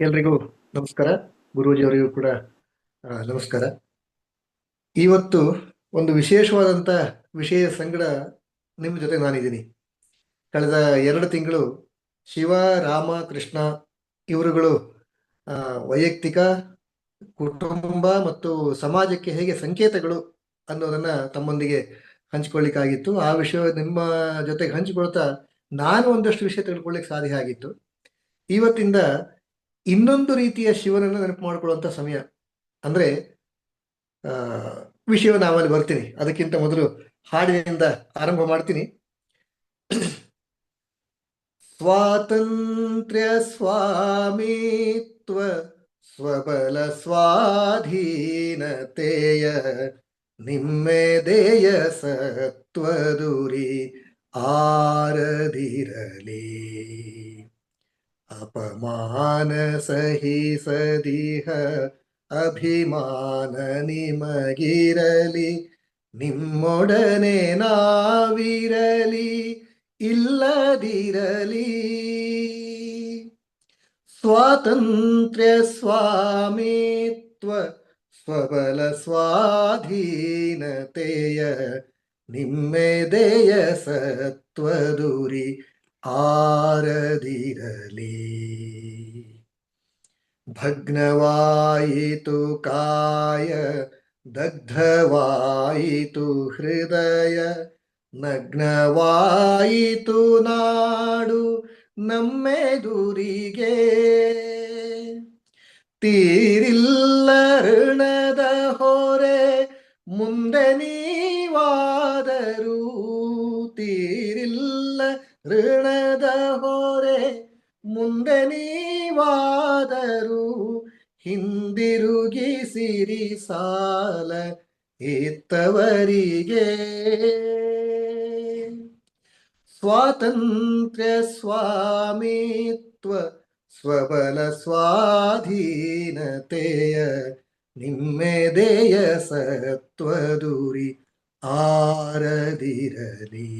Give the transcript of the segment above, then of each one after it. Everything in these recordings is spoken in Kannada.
ಎಲ್ರಿಗೂ ನಮಸ್ಕಾರ. ಗುರೂಜಿಯವರಿಗೂ ಕೂಡ ನಮಸ್ಕಾರ. ಇವತ್ತು ಒಂದು ವಿಶೇಷವಾದಂಥ ವಿಷಯ ಸಂಗಡ ನಿಮ್ಮ ಜೊತೆ ನಾನಿದ್ದೀನಿ. ಕಳೆದ 2 ತಿಂಗಳು ಶಿವ, ರಾಮ, ಕೃಷ್ಣ ಇವರುಗಳು ವೈಯಕ್ತಿಕ, ಕುಟುಂಬ ಮತ್ತು ಸಮಾಜಕ್ಕೆ ಹೇಗೆ ಸಂಕೇತಗಳು ಅನ್ನೋದನ್ನ ತಮ್ಮೊಂದಿಗೆ ಹಂಚಿಕೊಳ್ಳಿಕ್ಕಾಗಿತ್ತು. ಆ ವಿಷಯ ನಿಮ್ಮ ಜೊತೆಗೆ ಹಂಚಿಕೊಳ್ತಾ ನಾನು ಒಂದಷ್ಟು ವಿಷಯ ತಿಳ್ಕೊಳ್ಳಿಕ್ಕೆ ಸಾಧ್ಯ ಆಗಿತ್ತು. ಇವತ್ತಿಂದ ಇನ್ನೊಂದು ರೀತಿಯ ಶಿವನನ್ನು ನೆನಪು ಮಾಡಿಕೊಳ್ಳುವಂಥ ಸಮಯ. ಅಂದ್ರೆ ಆ, ವಿಷಯವನ್ನು ಆಮೇಲೆ ಬರ್ತೀನಿ. ಅದಕ್ಕಿಂತ ಮೊದಲು ಹಾಡಿನಿಂದ ಆರಂಭ ಮಾಡ್ತೀನಿ. ಸ್ವಾತಂತ್ರ್ಯ ಸ್ವಾಮಿತ್ವ ಸ್ವಬಲ ಸ್ವಾಧೀನತೆಯ ನಿಮ್ಮೆದೆಯ ಸತ್ವದುರಿ ಆರದಿರಲಿ. ಅಪಮಾನ ಸಹಿಸದಿಹ ಅಭಿಮಾನ ನಿಮಗಿರಲಿ. ನಿಮ್ಮೊಡನೆ ನಾವಿರಲಿ ಇಲ್ಲದಿರಲಿ. ಸ್ವಾತಂತ್ರ್ಯ ಸ್ವಾಮಿತ್ವ ಸ್ವಬಲ ಸ್ವಾಧೀನತೆಯ ನಿಮ್ಮೆದೆಯ ಸತ್ವದುರಿ ಆರದಿರಲಿ. ಭಗ್ನವಾಯಿತು ಕಾಯ, ದಗ್ಧವಾಯಿತು ಹೃದಯ, ನಗ್ನವಾಯಿತು ನಾಡು ನಮ್ಮೆದುರಿಗೆ. ತೀರಿಲ್ಲ ಋಣದ ಹೊರೆ ಮುಂದೆ ನೀವಾದರೂ. ತೀರಿಲ್ಲ ಋಣದ ಹೊರೆ ಮುಂದೆ ನೀವಾದರೂ. ಹಿಂದಿರುಗಿಸಿರಿ ಸಾಲ ಇತ್ತವರಿಗೆ. ಸ್ವಾತಂತ್ರ್ಯ ಸ್ವಾಮಿತ್ವ ಸ್ವಬಲ ಸ್ವಾಧೀನತೆಯ ನಿಮ್ಮೆದೆಯ ಸತ್ವದುರಿ ಆರದಿರಲಿ.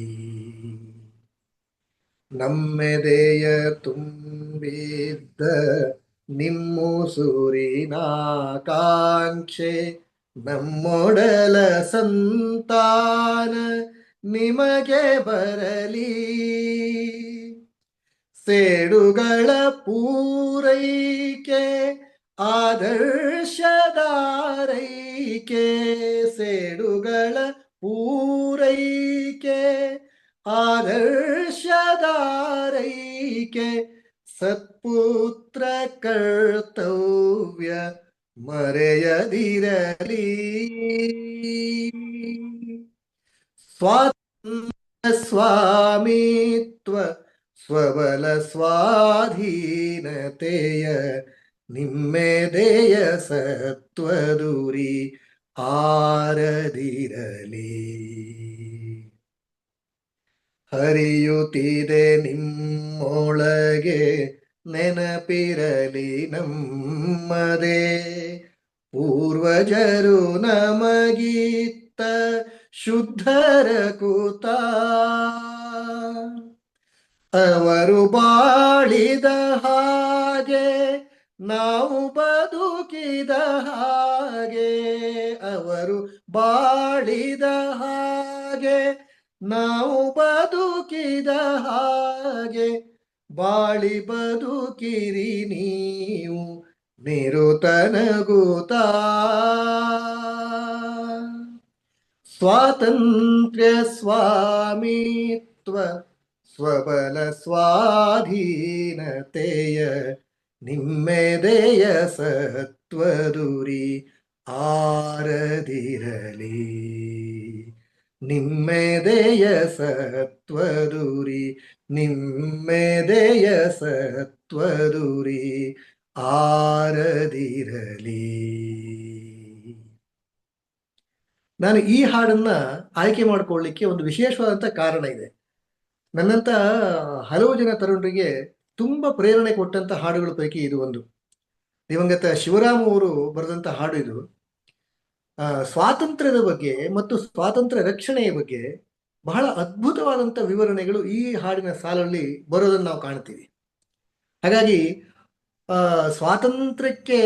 ನಮ್ಮೆದೆಯ ತುಂಬಿದ್ದ ನಿಮ್ಮುಸುರಿನ ಕಾಂಕ್ಷೆ, ನಮ್ಮೊಡಲ ಸಂತಾನ ನಿಮಗೆ ಬರಲಿ. ಸೇಡುಗಳ ಪೂರೈಕೆ ಆದರ್ಶದಾರೈಕೆ. ಸೇಡುಗಳ ಪೂರೈಕೆ ಆದರ್ಶದಾರೈಕೆ. ಸತ್ಪುತ್ರ ಕರ್ತವ್ಯ ಮರೆಯದಿರಲಿ. ಸ್ವಾತಂತ್ರ್ಯ ಸ್ವಾಮಿತ್ವ ಸ್ವಬಲ ಸ್ವಾಧೀನತೆಯ ನಿಮ್ಮೆದೆಯ ಸತ್ವದುರಿ ಆರದಿರಲಿ. ಹರಿಯುತ್ತಿದೆ ನಿಮ್ಮೊಳಗೆ ನೆನಪಿರಲಿ ನಮ್ಮದೇ. ಪೂರ್ವಜರು ನಮಗಿತ್ತ ಶುದ್ಧರ ಕೂತ. ಅವರು ಬಾಳಿದ ಹಾಗೆ ನಾವು ಬದುಕಿದ ಹಾಗೆ. ಅವರು ಬಾಳಿದ ಹಾಗೆ ನಾವು ಬದುಕಿದ ಹಾಗೆ. ಬಾಳಿ ಬದುಕಿರಿ ನೀವು ನಿರುತನಗೂತ. ಸ್ವಾತಂತ್ರ್ಯ ಸ್ವಾಮಿತ್ವ ಸ್ವಬಲ ಸ್ವಾಧೀನತೆಯ ನಿಮ್ಮೆದೆಯ ಸತ್ವದುರಿ ಆರದಿರಲಿ. ನಿಮ್ಮೆದೆಯ ಸತ್ವದುರಿ, ನಿಮ್ಮೆದೆಯ ಸತ್ವದುರಿ ಆರದಿರಲಿ. ನಾನು ಈ ಹಾಡನ್ನ ಆಯ್ಕೆ ಮಾಡಿಕೊಳ್ಳಿಕ್ಕೆ ಒಂದು ವಿಶೇಷವಾದಂಥ ಕಾರಣ ಇದೆ. ನನ್ನಂತ ಹಲವು ಜನ ತರುಣರಿಗೆ ತುಂಬಾ ಪ್ರೇರಣೆ ಕೊಟ್ಟಂತ ಹಾಡುಗಳ ಪೈಕಿ ಇದು ಒಂದು. ದಿವಂಗತ ಶಿವರಾಮ್ ಅವರು ಬರೆದಂತ ಹಾಡು ಇದು. ಸ್ವಾತಂತ್ರ್ಯದ ಬಗ್ಗೆ ಮತ್ತು ಸ್ವಾತಂತ್ರ್ಯ ರಕ್ಷಣೆಯ ಬಗ್ಗೆ ಬಹಳ ಅದ್ಭುತವಾದಂಥ ವಿವರಣೆಗಳು ಈ ಹಾಡಿನ ಸಾಲಲ್ಲಿ ಬರೋದನ್ನು ನಾವು ಕಾಣ್ತೀವಿ. ಹಾಗಾಗಿ ಸ್ವಾತಂತ್ರ್ಯಕ್ಕೆ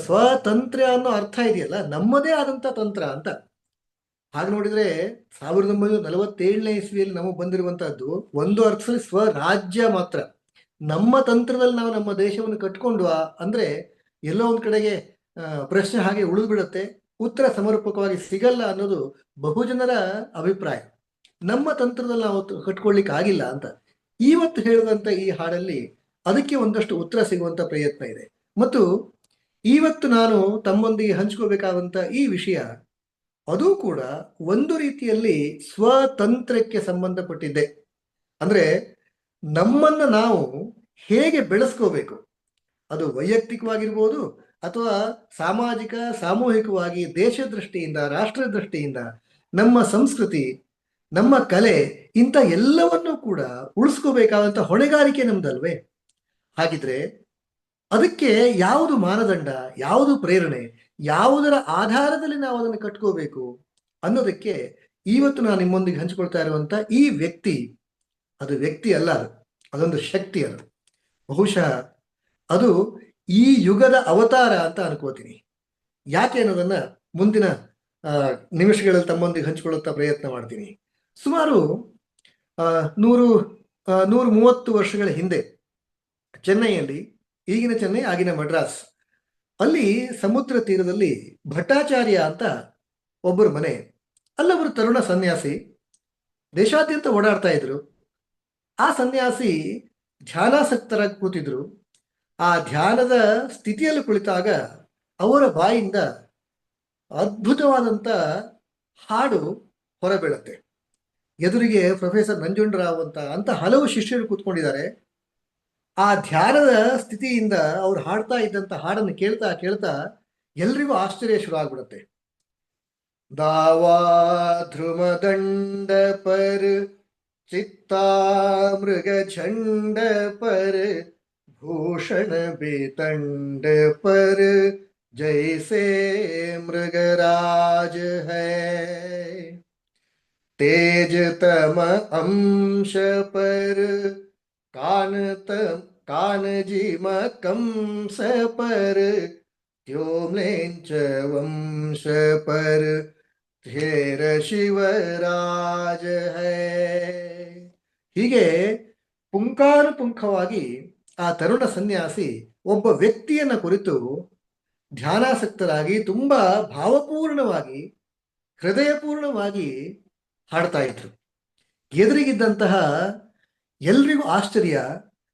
ಸ್ವತಂತ್ರ ಅನ್ನೋ ಅರ್ಥ ಇದೆಯಲ್ಲ, ನಮ್ಮದೇ ಆದಂಥ ತಂತ್ರ ಅಂತ. ಹಾಗೆ ನೋಡಿದ್ರೆ 1947ನೇ ಇಸ್ವಿಯಲ್ಲಿ ನಮಗೆ ಬಂದಿರುವಂತಹದ್ದು ಒಂದು ಅರ್ಥದಲ್ಲಿ ಸ್ವರಾಜ್ಯ ಮಾತ್ರ. ನಮ್ಮ ತಂತ್ರದಲ್ಲಿ ನಾವು ನಮ್ಮ ದೇಶವನ್ನು ಕಟ್ಕೊಂಡ್ವಾ ಅಂದ್ರೆ ಎಲ್ಲೋ ಒಂದ್ ಕಡೆಗೆ ಪ್ರಶ್ನೆ ಹಾಗೆ ಉಳಿದು ಬಿಡುತ್ತೆ, ಉತ್ತರ ಸಮರ್ಪಕವಾಗಿ ಸಿಗಲ್ಲ ಅನ್ನೋದು ಬಹುಜನರ ಅಭಿಪ್ರಾಯ. ನಮ್ಮ ತಂತ್ರದಲ್ಲಿ ನಾವು ಕಟ್ಕೊಳ್ಲಿಕ್ಕೆ ಆಗಿಲ್ಲ ಅಂತ ಇವತ್ತು ಹೇಳಿದಂತ ಈ ಹಾಡಲ್ಲಿ ಅದಕ್ಕೆ ಒಂದಷ್ಟು ಉತ್ತರ ಸಿಗುವಂತ ಪ್ರಯತ್ನ ಇದೆ. ಮತ್ತು ಇವತ್ತು ನಾನು ತಮ್ಮೊಂದಿಗೆ ಹಂಚ್ಕೋಬೇಕಾದಂತ ಈ ವಿಷಯ ಅದು ಕೂಡ ಒಂದು ರೀತಿಯಲ್ಲಿ ಸ್ವತಂತ್ರಕ್ಕೆ ಸಂಬಂಧಪಟ್ಟಿದ್ದೆ. ಅಂದ್ರೆ ನಮ್ಮನ್ನ ನಾವು ಹೇಗೆ ಬೆಳೆಸ್ಕೋಬೇಕು, ಅದು ವೈಯಕ್ತಿಕವಾಗಿರ್ಬೋದು ಅಥವಾ ಸಾಮಾಜಿಕ ಸಾಮೂಹಿಕವಾಗಿ ದೇಶ ದೃಷ್ಟಿಯಿಂದ ರಾಷ್ಟ್ರ ದೃಷ್ಟಿಯಿಂದ ನಮ್ಮ ಸಂಸ್ಕೃತಿ ನಮ್ಮ ಕಲೆ ಇಂಥ ಎಲ್ಲವನ್ನೂ ಕೂಡ ಉಳಿಸ್ಕೋಬೇಕಾದಂಥ ಹೊಣೆಗಾರಿಕೆ ನಮ್ದಲ್ವೇ? ಹಾಗಿದ್ರೆ ಅದಕ್ಕೆ ಯಾವುದು ಮಾನದಂಡ, ಯಾವುದು ಪ್ರೇರಣೆ, ಯಾವುದರ ಆಧಾರದಲ್ಲಿ ನಾವು ಅದನ್ನು ಕಟ್ಕೋಬೇಕು ಅನ್ನೋದಕ್ಕೆ ಇವತ್ತು ನಾನು ನಿಮ್ಮೊಂದಿಗೆ ಹಂಚಿಕೊಳ್ತಾ ಇರುವಂತ ಈ ವ್ಯಕ್ತಿ, ಅದು ವ್ಯಕ್ತಿ ಅಲ್ಲ, ಅದೊಂದು ಶಕ್ತಿ. ಅದು ಬಹುಶಃ ಅದು ಈ ಯುಗದ ಅವತಾರ ಅಂತ ಅನ್ಕೋತೀನಿ. ಯಾಕೆ ಅನ್ನೋದನ್ನ ಮುಂದಿನ ನಿಮಿಷಗಳಲ್ಲಿ ತಮ್ಮೊಂದಿಗೆ ಹಂಚಿಕೊಳ್ಳುತ್ತಾ ಪ್ರಯತ್ನ ಮಾಡ್ತೀನಿ. ಸುಮಾರು 130 ವರ್ಷಗಳ ಹಿಂದೆ ಚೆನ್ನೈಯಲ್ಲಿ, ಈಗಿನ ಚೆನ್ನೈ ಆಗಿನ ಮಡ್ರಾಸ್ ಅಲ್ಲಿ ಸಮುದ್ರ ತೀರದಲ್ಲಿ ಭಟ್ಟಾಚಾರ್ಯ ಅಂತ ಒಬ್ಬರು ಮನೆ, ಅಲ್ಲೊಬ್ಬರು ತರುಣ ಸನ್ಯಾಸಿ ದೇಶಾದ್ಯಂತ ಓಡಾಡ್ತಾ ಇದ್ರು. ಆ ಸನ್ಯಾಸಿ ಧ್ಯಾನಾಸಕ್ತರಾಗಿ ಕೂತಿದ್ರು. ಆ ಧ್ಯಾನದ ಸ್ಥಿತಿಯಲ್ಲಿ ಕುಳಿತಾಗ ಅವರ ಬಾಯಿಂದ ಅದ್ಭುತವಾದಂಥ ಹಾಡು ಹೊರಬೀಳುತ್ತೆ. ಎದುರಿಗೆ ಪ್ರೊಫೆಸರ್ ನಂಜುಂಡರಾವ್ ಅಂತ ಹಲವು ಶಿಷ್ಯರು ಕೂತ್ಕೊಂಡಿದ್ದಾರೆ. ಆ ಧ್ಯಾನದ ಸ್ಥಿತಿಯಿಂದ ಅವ್ರು ಹಾಡ್ತಾ ಇದ್ದಂತ ಹಾಡನ್ನು ಕೇಳ್ತಾ ಕೇಳ್ತಾ ಎಲ್ರಿಗೂ ಆಶ್ಚರ್ಯ ಶುರು ಆಗ್ಬಿಡುತ್ತೆ. ದಾವಾ ಧ್ರುಮದಂಡ ಪರ್ ಚಿತ್ತಾ ಮೃಗ ಝಂಡ ಪರ್ ಭೂಷಣ ಬೇತಂಡ ಪರ್ ಜೈಸೆ ಮೃಗರಾಜ ಹೈ तेज तम अंश पर कानजी कंस पर त्योम्लेंच वंश पर ಧೇರ ಶಿವರಾಜ ಹೈ. ಹೀಗೆ ಪುಂಖಾನುಪುಂಖವಾಗಿ ಆ ತರುಣ ಸನ್ಯಾಸಿ ಒಬ್ಬ ವ್ಯಕ್ತಿಯನ್ನ ಕುರಿತು ಧ್ಯಾನಾಸಕ್ತರಾಗಿ ತುಂಬಾ ಭಾವಪೂರ್ಣವಾಗಿ ಹೃದಯಪೂರ್ಣವಾಗಿ ಹಾಡ್ತಾ ಇದ್ರು. ಎದುರಿಗಿದ್ದಂತಹ ಎಲ್ರಿಗೂ ಆಶ್ಚರ್ಯ.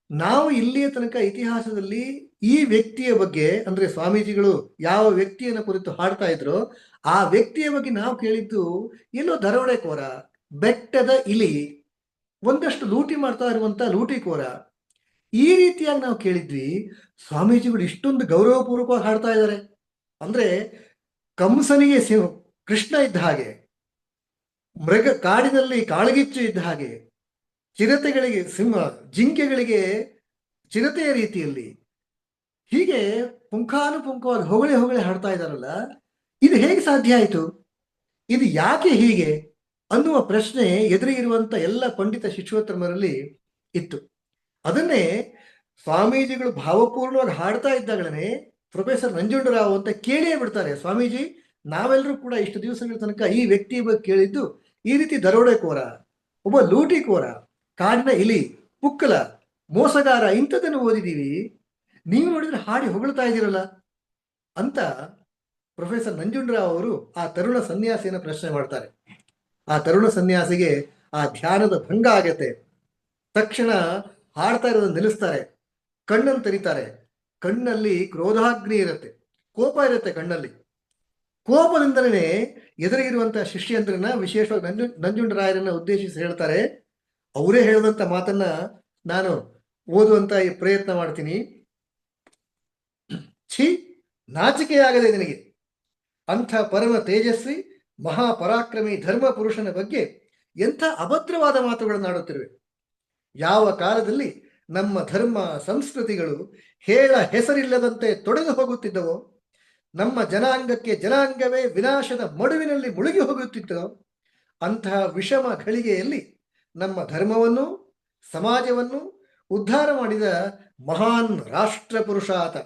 ನಾವು ಇಲ್ಲಿಯ ತನಕ ಇತಿಹಾಸದಲ್ಲಿ ಈ ವ್ಯಕ್ತಿಯ ಬಗ್ಗೆ, ಅಂದ್ರೆ ಸ್ವಾಮೀಜಿಗಳು ಯಾವ ವ್ಯಕ್ತಿಯನ್ನ ಕುರಿತು ಹಾಡ್ತಾ ಇದ್ರು ಆ ವ್ಯಕ್ತಿಯ ಬಗ್ಗೆ ನಾವು ಕೇಳಿದ್ದು ಎಲ್ಲೋ ದರೋಡೆಕೋರ, ಬೆಟ್ಟದ ಇಲಿ, ಒಂದಷ್ಟು ಲೂಟಿ ಮಾಡ್ತಾ ಇರುವಂತ ಲೂಟಿಕೋರ, ಈ ರೀತಿಯಾಗಿ ನಾವು ಕೇಳಿದ್ವಿ. ಸ್ವಾಮೀಜಿಗಳು ಇಷ್ಟೊಂದು ಗೌರವಪೂರ್ವಕವಾಗಿ ಹಾಡ್ತಾ ಇದ್ದಾರೆ ಅಂದ್ರೆ ಕಂಸನಿಗೆ ಕೃಷ್ಣ ಇದ್ದ ಹಾಗೆ, ಮೃಗ ಕಾಡಿನಲ್ಲಿ ಕಾಳಗಿಚ್ಚು ಇದ್ದ ಹಾಗೆ, ಚಿರತೆಗಳಿಗೆ ಸಿಂಹ, ಜಿಂಕೆಗಳಿಗೆ ಚಿರತೆಯ ರೀತಿಯಲ್ಲಿ, ಹೀಗೆ ಪುಂಖಾನುಪುಂಖವಾಗಿ ಹೊಗಳೆ ಹೊಗಳೆ ಹಾಡ್ತಾ ಇದ್ದಾರಲ್ಲ, ಇದು ಹೇಗೆ ಸಾಧ್ಯ ಆಯಿತು, ಇದು ಯಾಕೆ ಹೀಗೆ ಅನ್ನುವ ಪ್ರಶ್ನೆ ಎದುರಿಗಿರುವಂತ ಎಲ್ಲ ಪಂಡಿತ ಶಿಷ್ಯೋತ್ತಮರಲ್ಲಿ ಇತ್ತು. ಅದನ್ನೇ ಸ್ವಾಮೀಜಿಗಳು ಭಾವಪೂರ್ಣವಾಗಿ ಹಾಡ್ತಾ ಇದ್ದಾಗಲೇ ಪ್ರೊಫೆಸರ್ ನಂಜುಂಡರಾವ್ ಅಂತ ಕೇಳಿಯೇ ಬಿಡ್ತಾರೆ. ಸ್ವಾಮೀಜಿ, ನಾವೆಲ್ಲರೂ ಕೂಡ ಇಷ್ಟು ದಿವಸಗಳ ತನಕ ಈ ವ್ಯಕ್ತಿಯ ಬಗ್ಗೆ ಕೇಳಿದ್ದು ಈ ರೀತಿ ದರೋಡೆಕೋರ, ಒಬ್ಬ ಲೂಟಿಕೋರ, ಕಾಡಿನ ಇಲಿ, ಪುಕ್ಕಲ, ಮೋಸಗಾರ ಇಂಥದ್ದನ್ನು ಓದಿದ್ದೀವಿ, ನೀವು ನೋಡಿದ್ರೆ ಹಾಡಿ ಹೊಗಳ್ತಾ ಇದ್ದೀರಲ್ಲ ಅಂತ ಪ್ರೊಫೆಸರ್ ನಂಜುಂಡರಾವ್ ಅವರು ಆ ತರುಣ ಸನ್ಯಾಸಿಯನ್ನು ಪ್ರಶ್ನೆ ಮಾಡ್ತಾರೆ. ಆ ತರುಣ ಸನ್ಯಾಸಿಗೆ ಆ ಧ್ಯಾನದ ಭಂಗ ಆಗತ್ತೆ. ತಕ್ಷಣ ಹಾಡ್ತಾ ಇರೋದನ್ನು ನಿಲ್ಲಿಸ್ತಾರೆ, ಕಣ್ಣನ್ನು ತೆರೀತಾರೆ. ಕಣ್ಣಲ್ಲಿ ಕ್ರೋಧಾಗ್ನಿ ಇರುತ್ತೆ, ಕೋಪ ಇರುತ್ತೆ ಕಣ್ಣಲ್ಲಿ. ಕೋಪದಿಂದಲೇ ಎದುರಿಗಿರುವಂತಹ ಶಿಷ್ಯಂದ್ರನ್ನ, ವಿಶೇಷವಾಗಿ ನಂಜುಂಡರಾಯರನ್ನ ಉದ್ದೇಶಿಸಿ ಹೇಳ್ತಾರೆ. ಅವರೇ ಹೇಳಿದಂತ ಮಾತನ್ನ ನಾನು ಓದುವಂತ ಪ್ರಯತ್ನ ಮಾಡ್ತೀನಿ. ಛೀ, ನಾಚಿಕೆಯಾಗದೆ ನಿನಗೆ, ಅಂಥ ಪರಮ ತೇಜಸ್ವಿ ಮಹಾಪರಾಕ್ರಮಿ ಧರ್ಮ ಪುರುಷನ ಬಗ್ಗೆ ಎಂಥ ಅಭದ್ರವಾದ ಮಾತುಗಳನ್ನು ಆಡುತ್ತಿರುವೆ. ಯಾವ ಕಾಲದಲ್ಲಿ ನಮ್ಮ ಧರ್ಮ ಸಂಸ್ಕೃತಿಗಳು ಹೇಳ ಹೆಸರಿಲ್ಲದಂತೆ ತೊಡೆದು ಹೋಗುತ್ತಿದ್ದವೋ, ನಮ್ಮ ಜನಾಂಗಕ್ಕೆ ಜನಾಂಗವೇ ವಿನಾಶದ ಮಡುವಿನಲ್ಲಿ ಮುಳುಗಿ ಹೋಗುತ್ತಿದ್ದೋ, ಅಂತಹ ವಿಷಮ ಘಳಿಗೆಯಲ್ಲಿ ನಮ್ಮ ಧರ್ಮವನ್ನು, ಸಮಾಜವನ್ನು, ಉದ್ಧಾರ ಮಾಡಿದ ಮಹಾನ್ ರಾಷ್ಟ್ರ ಪುರುಷ ಆತ.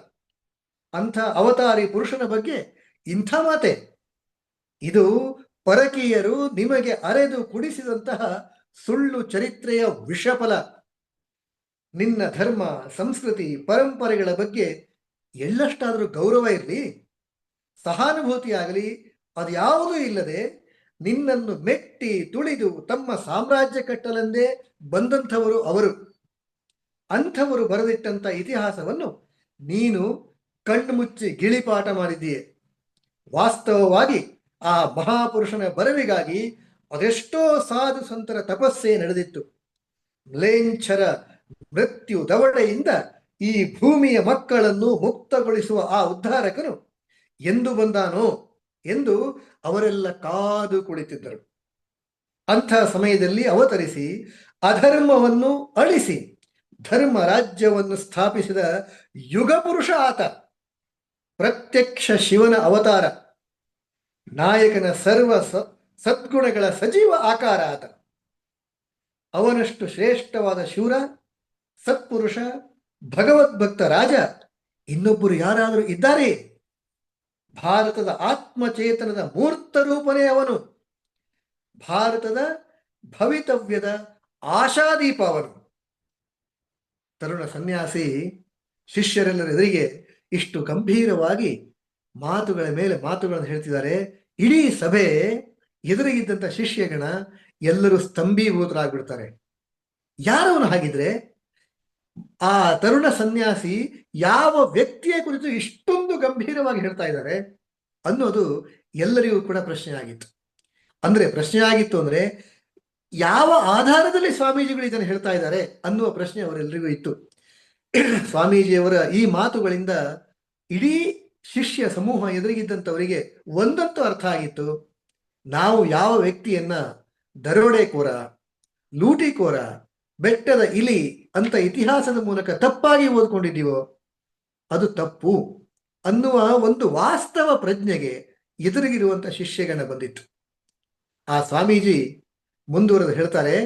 ಅಂಥ ಅವತಾರಿ ಪುರುಷನ ಬಗ್ಗೆ ಇಂಥ ಮಾತೆ. ಇದು ಪರಕೀಯರು ನಿಮಗೆ ಅರೆದು ಕುಡಿಸಿದಂತಹ ಸುಳ್ಳು ಚರಿತ್ರೆಯ ವಿಷಫಲ. ನಿನ್ನ ಧರ್ಮ, ಸಂಸ್ಕೃತಿ, ಪರಂಪರೆಗಳ ಬಗ್ಗೆ ಎಳ್ಳಷ್ಟಾದರೂ ಗೌರವ ಇರಲಿ, ಸಹಾನುಭೂತಿ ಆಗಲಿ, ಅದ್ಯಾವುದೂ ಇಲ್ಲದೆ ನಿನ್ನನ್ನು ಮೆಟ್ಟಿ ತುಳಿದು ತಮ್ಮ ಸಾಮ್ರಾಜ್ಯ ಕಟ್ಟಲೆಂದೇ ಬಂದಂಥವರು ಅವರು. ಅಂಥವರು ಬರೆದಿಟ್ಟಂಥ ಇತಿಹಾಸವನ್ನು ನೀನು ಕಣ್ಮುಚ್ಚಿ ಗಿಳಿಪಾಠ ಮಾಡಿದ್ದೀಯೆ. ವಾಸ್ತವವಾಗಿ ಆ ಮಹಾಪುರುಷನ ಬರವಿಗಾಗಿ ಅದೆಷ್ಟೋ ಸಾಧು ಸಂತರ ತಪಸ್ಸೇ ನಡೆದಿತ್ತು. ಮ್ಲೇಚ್ಛರ ಮೃತ್ಯು ದವಡೆಯಿಂದ ಈ ಭೂಮಿಯ ಮಕ್ಕಳನ್ನು ಮುಕ್ತಗೊಳಿಸುವ ಆ ಉದ್ಧಾರಕನು ಎಂದು ಬಂದಾನೋ ಎಂದು ಅವರೆಲ್ಲ ಕಾದು ಕುಳಿತಿದ್ದರು. ಅಂಥ ಸಮಯದಲ್ಲಿ ಅವತರಿಸಿ ಅಧರ್ಮವನ್ನು ಅಳಿಸಿ ಧರ್ಮ ರಾಜ್ಯವನ್ನು ಸ್ಥಾಪಿಸಿದ ಯುಗ ಪುರುಷ ಆತ. ಪ್ರತ್ಯಕ್ಷ ಶಿವನ ಅವತಾರ, ನಾಯಕನ ಸರ್ವ ಸದ್ಗುಣಗಳ ಸಜೀವ ಆಕಾರ ಆತ. ಅವನಷ್ಟು ಶ್ರೇಷ್ಠವಾದ ಶೂರ, ಸತ್ಪುರುಷ, ಭಗವದ್ಭಕ್ತ ರಾಜ ಇನ್ನೊಬ್ಬರು ಯಾರಾದರೂ ಇದ್ದಾರೆ? ಭಾರತದ ಆತ್ಮಚೇತನದ ಮೂರ್ತ ರೂಪನೇ ಅವನು. ಭಾರತದ ಭವಿತವ್ಯದ ಆಶಾದೀಪ ಅವನು. ತರುಣ ಸನ್ಯಾಸಿ ಶಿಷ್ಯರೆಲ್ಲರ ಎದುರಿಗೆ ಇಷ್ಟು ಗಂಭೀರವಾಗಿ ಮಾತುಗಳ ಮೇಲೆ ಮಾತುಗಳನ್ನು ಹೇಳ್ತಿದ್ದಾರೆ. ಇಡೀ ಸಭೆ, ಎದುರಿಗಿದ್ದಂಥ ಶಿಷ್ಯಗಣ ಎಲ್ಲರೂ ಸ್ತಂಭೀಭೂತರಾಗ್ಬಿಡ್ತಾರೆ. ಯಾರವನು ಹಾಗಿದ್ರೆ? ಆ ತರುಣ ಸನ್ಯಾಸಿ ಯಾವ ವ್ಯಕ್ತಿಯ ಕುರಿತು ಇಷ್ಟೊಂದು ಗಂಭೀರವಾಗಿ ಹೇಳ್ತಾ ಇದ್ದಾರೆ ಅನ್ನೋದು ಎಲ್ಲರಿಗೂ ಕೂಡ ಪ್ರಶ್ನೆ ಆಗಿತ್ತು. ಪ್ರಶ್ನೆ ಆಗಿತ್ತು ಅಂದ್ರೆ ಯಾವ ಆಧಾರದಲ್ಲಿ ಸ್ವಾಮೀಜಿಗಳು ಇದನ್ನು ಹೇಳ್ತಾ ಇದ್ದಾರೆ ಅನ್ನುವ ಪ್ರಶ್ನೆ ಅವರೆಲ್ಲರಿಗೂ ಇತ್ತು. ಸ್ವಾಮೀಜಿಯವರ ಈ ಮಾತುಗಳಿಂದ ಇಡೀ ಶಿಷ್ಯ ಸಮೂಹ ಎದುರಿಗಿದ್ದಂಥವರಿಗೆ ಒಂದಂತೂ ಅರ್ಥ ಆಗಿತ್ತು. ನಾವು ಯಾವ ವ್ಯಕ್ತಿಯನ್ನ ದರೋಡೆಕೋರ, ಲೂಟಿಕೋರ, ಬೆಟ್ಟದ ಇಲಿ ಅಂತ ಇತಿಹಾಸದ ಮೂಲಕ ತಪ್ಪಾಗಿ ಓದ್ಕೊಂಡಿದ್ದೀವೋ ಅದು ತಪ್ಪು ಅನ್ನುವ ಒಂದು ವಾಸ್ತವ ಪ್ರಜ್ಞೆಗೆ ಎದುರಿಗಿರುವಂಥ ಶಿಷ್ಯಗಣ ಬಂದಿತ್ತು. ಆ ಸ್ವಾಮೀಜಿ ಮುಂದುವರೆದು ಹೇಳ್ತಾರೆ,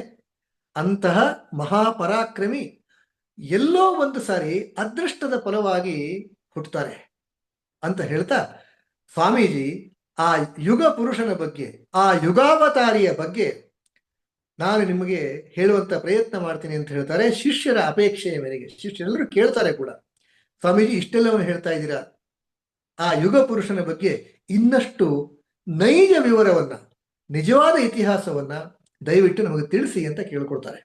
ಅಂತಹ ಮಹಾಪರಾಕ್ರಮಿ ಎಲ್ಲೋ ಒಂದು ಸಾರಿ ಅದೃಷ್ಟದ ಫಲವಾಗಿ ಹುಟ್ಟುತ್ತಾರೆ ಅಂತ ಹೇಳ್ತಾ ಸ್ವಾಮೀಜಿ ಆ ಯುಗ ಪುರುಷನ ಬಗ್ಗೆ, ಆ ಯುಗಾವತಾರಿಯ ಬಗ್ಗೆ ನಾನು ನಿಮಗೆ ಹೇಳುವಂತ ಪ್ರಯತ್ನ ಮಾಡ್ತೀನಿ ಅಂತ ಹೇಳ್ತಾರೆ. ಶಿಷ್ಯರ ಅಪೇಕ್ಷೆಯ ಮೇರೆಗೆ ಶಿಷ್ಯರೆಲ್ಲರೂ ಕೇಳ್ತಾರೆ ಕೂಡ, ಸ್ವಾಮೀಜಿ ಇಷ್ಟೆಲ್ಲವನ್ನು ಹೇಳ್ತಾ ಇದ್ದೀರಾ, ಆ ಯುಗ ಪುರುಷನ ಬಗ್ಗೆ ಇನ್ನಷ್ಟು ನೈಜ ವಿವರವನ್ನ, ನಿಜವಾದ ಇತಿಹಾಸವನ್ನ ದಯವಿಟ್ಟು ನಮಗೆ ತಿಳಿಸಿ ಅಂತ ಕೇಳ್ಕೊಳ್ತಾರೆ.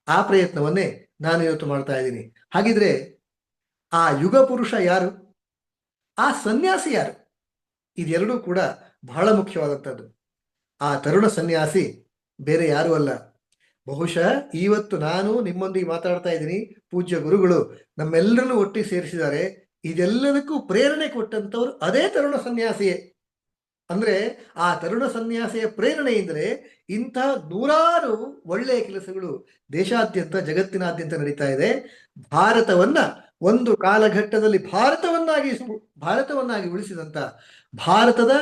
ಆ ಪ್ರಯತ್ನವನ್ನೇ ನಾನು ಇವತ್ತು ಮಾಡ್ತಾ ಇದ್ದೀನಿ. ಹಾಗಿದ್ರೆ ಆ ಯುಗ ಪುರುಷ ಯಾರು? ಆ ಸನ್ಯಾಸಿ ಯಾರು? ಇದೆರಡೂ ಕೂಡ ಬಹಳ ಮುಖ್ಯವಾದಂಥದ್ದು. ಆ ತರುಣ ಸನ್ಯಾಸಿ ಬೇರೆ ಯಾರು ಅಲ್ಲ. ಬಹುಶಃ ಇವತ್ತು ನಾನು ನಿಮ್ಮೊಂದಿಗೆ ಮಾತಾಡ್ತಾ ಇದ್ದೀನಿ, ಪೂಜ್ಯ ಗುರುಗಳು ನಮ್ಮೆಲ್ಲರನ್ನು ಒಟ್ಟಿಗೆ ಸೇರಿಸಿದ್ದಾರೆ. ಇದೆಲ್ಲದಕ್ಕೂ ಪ್ರೇರಣೆ ಕೊಟ್ಟಂಥವ್ರು ಅದೇ ತರುಣ ಸನ್ಯಾಸಿಯೇ. ಅಂದ್ರೆ ಆ ತರುಣ ಸನ್ಯಾಸಿಯ ಪ್ರೇರಣೆಯಿಂದಲೇ ಇಂಥ ನೂರಾರು ಒಳ್ಳೆಯ ಕೆಲಸಗಳು ದೇಶಾದ್ಯಂತ, ಜಗತ್ತಿನಾದ್ಯಂತ ನಡೀತಾ ಇದೆ. ಭಾರತವನ್ನ ಒಂದು ಕಾಲಘಟ್ಟದಲ್ಲಿ ಭಾರತವನ್ನಾಗಿ ಉಳಿಸಿದಂತ, ಭಾರತದ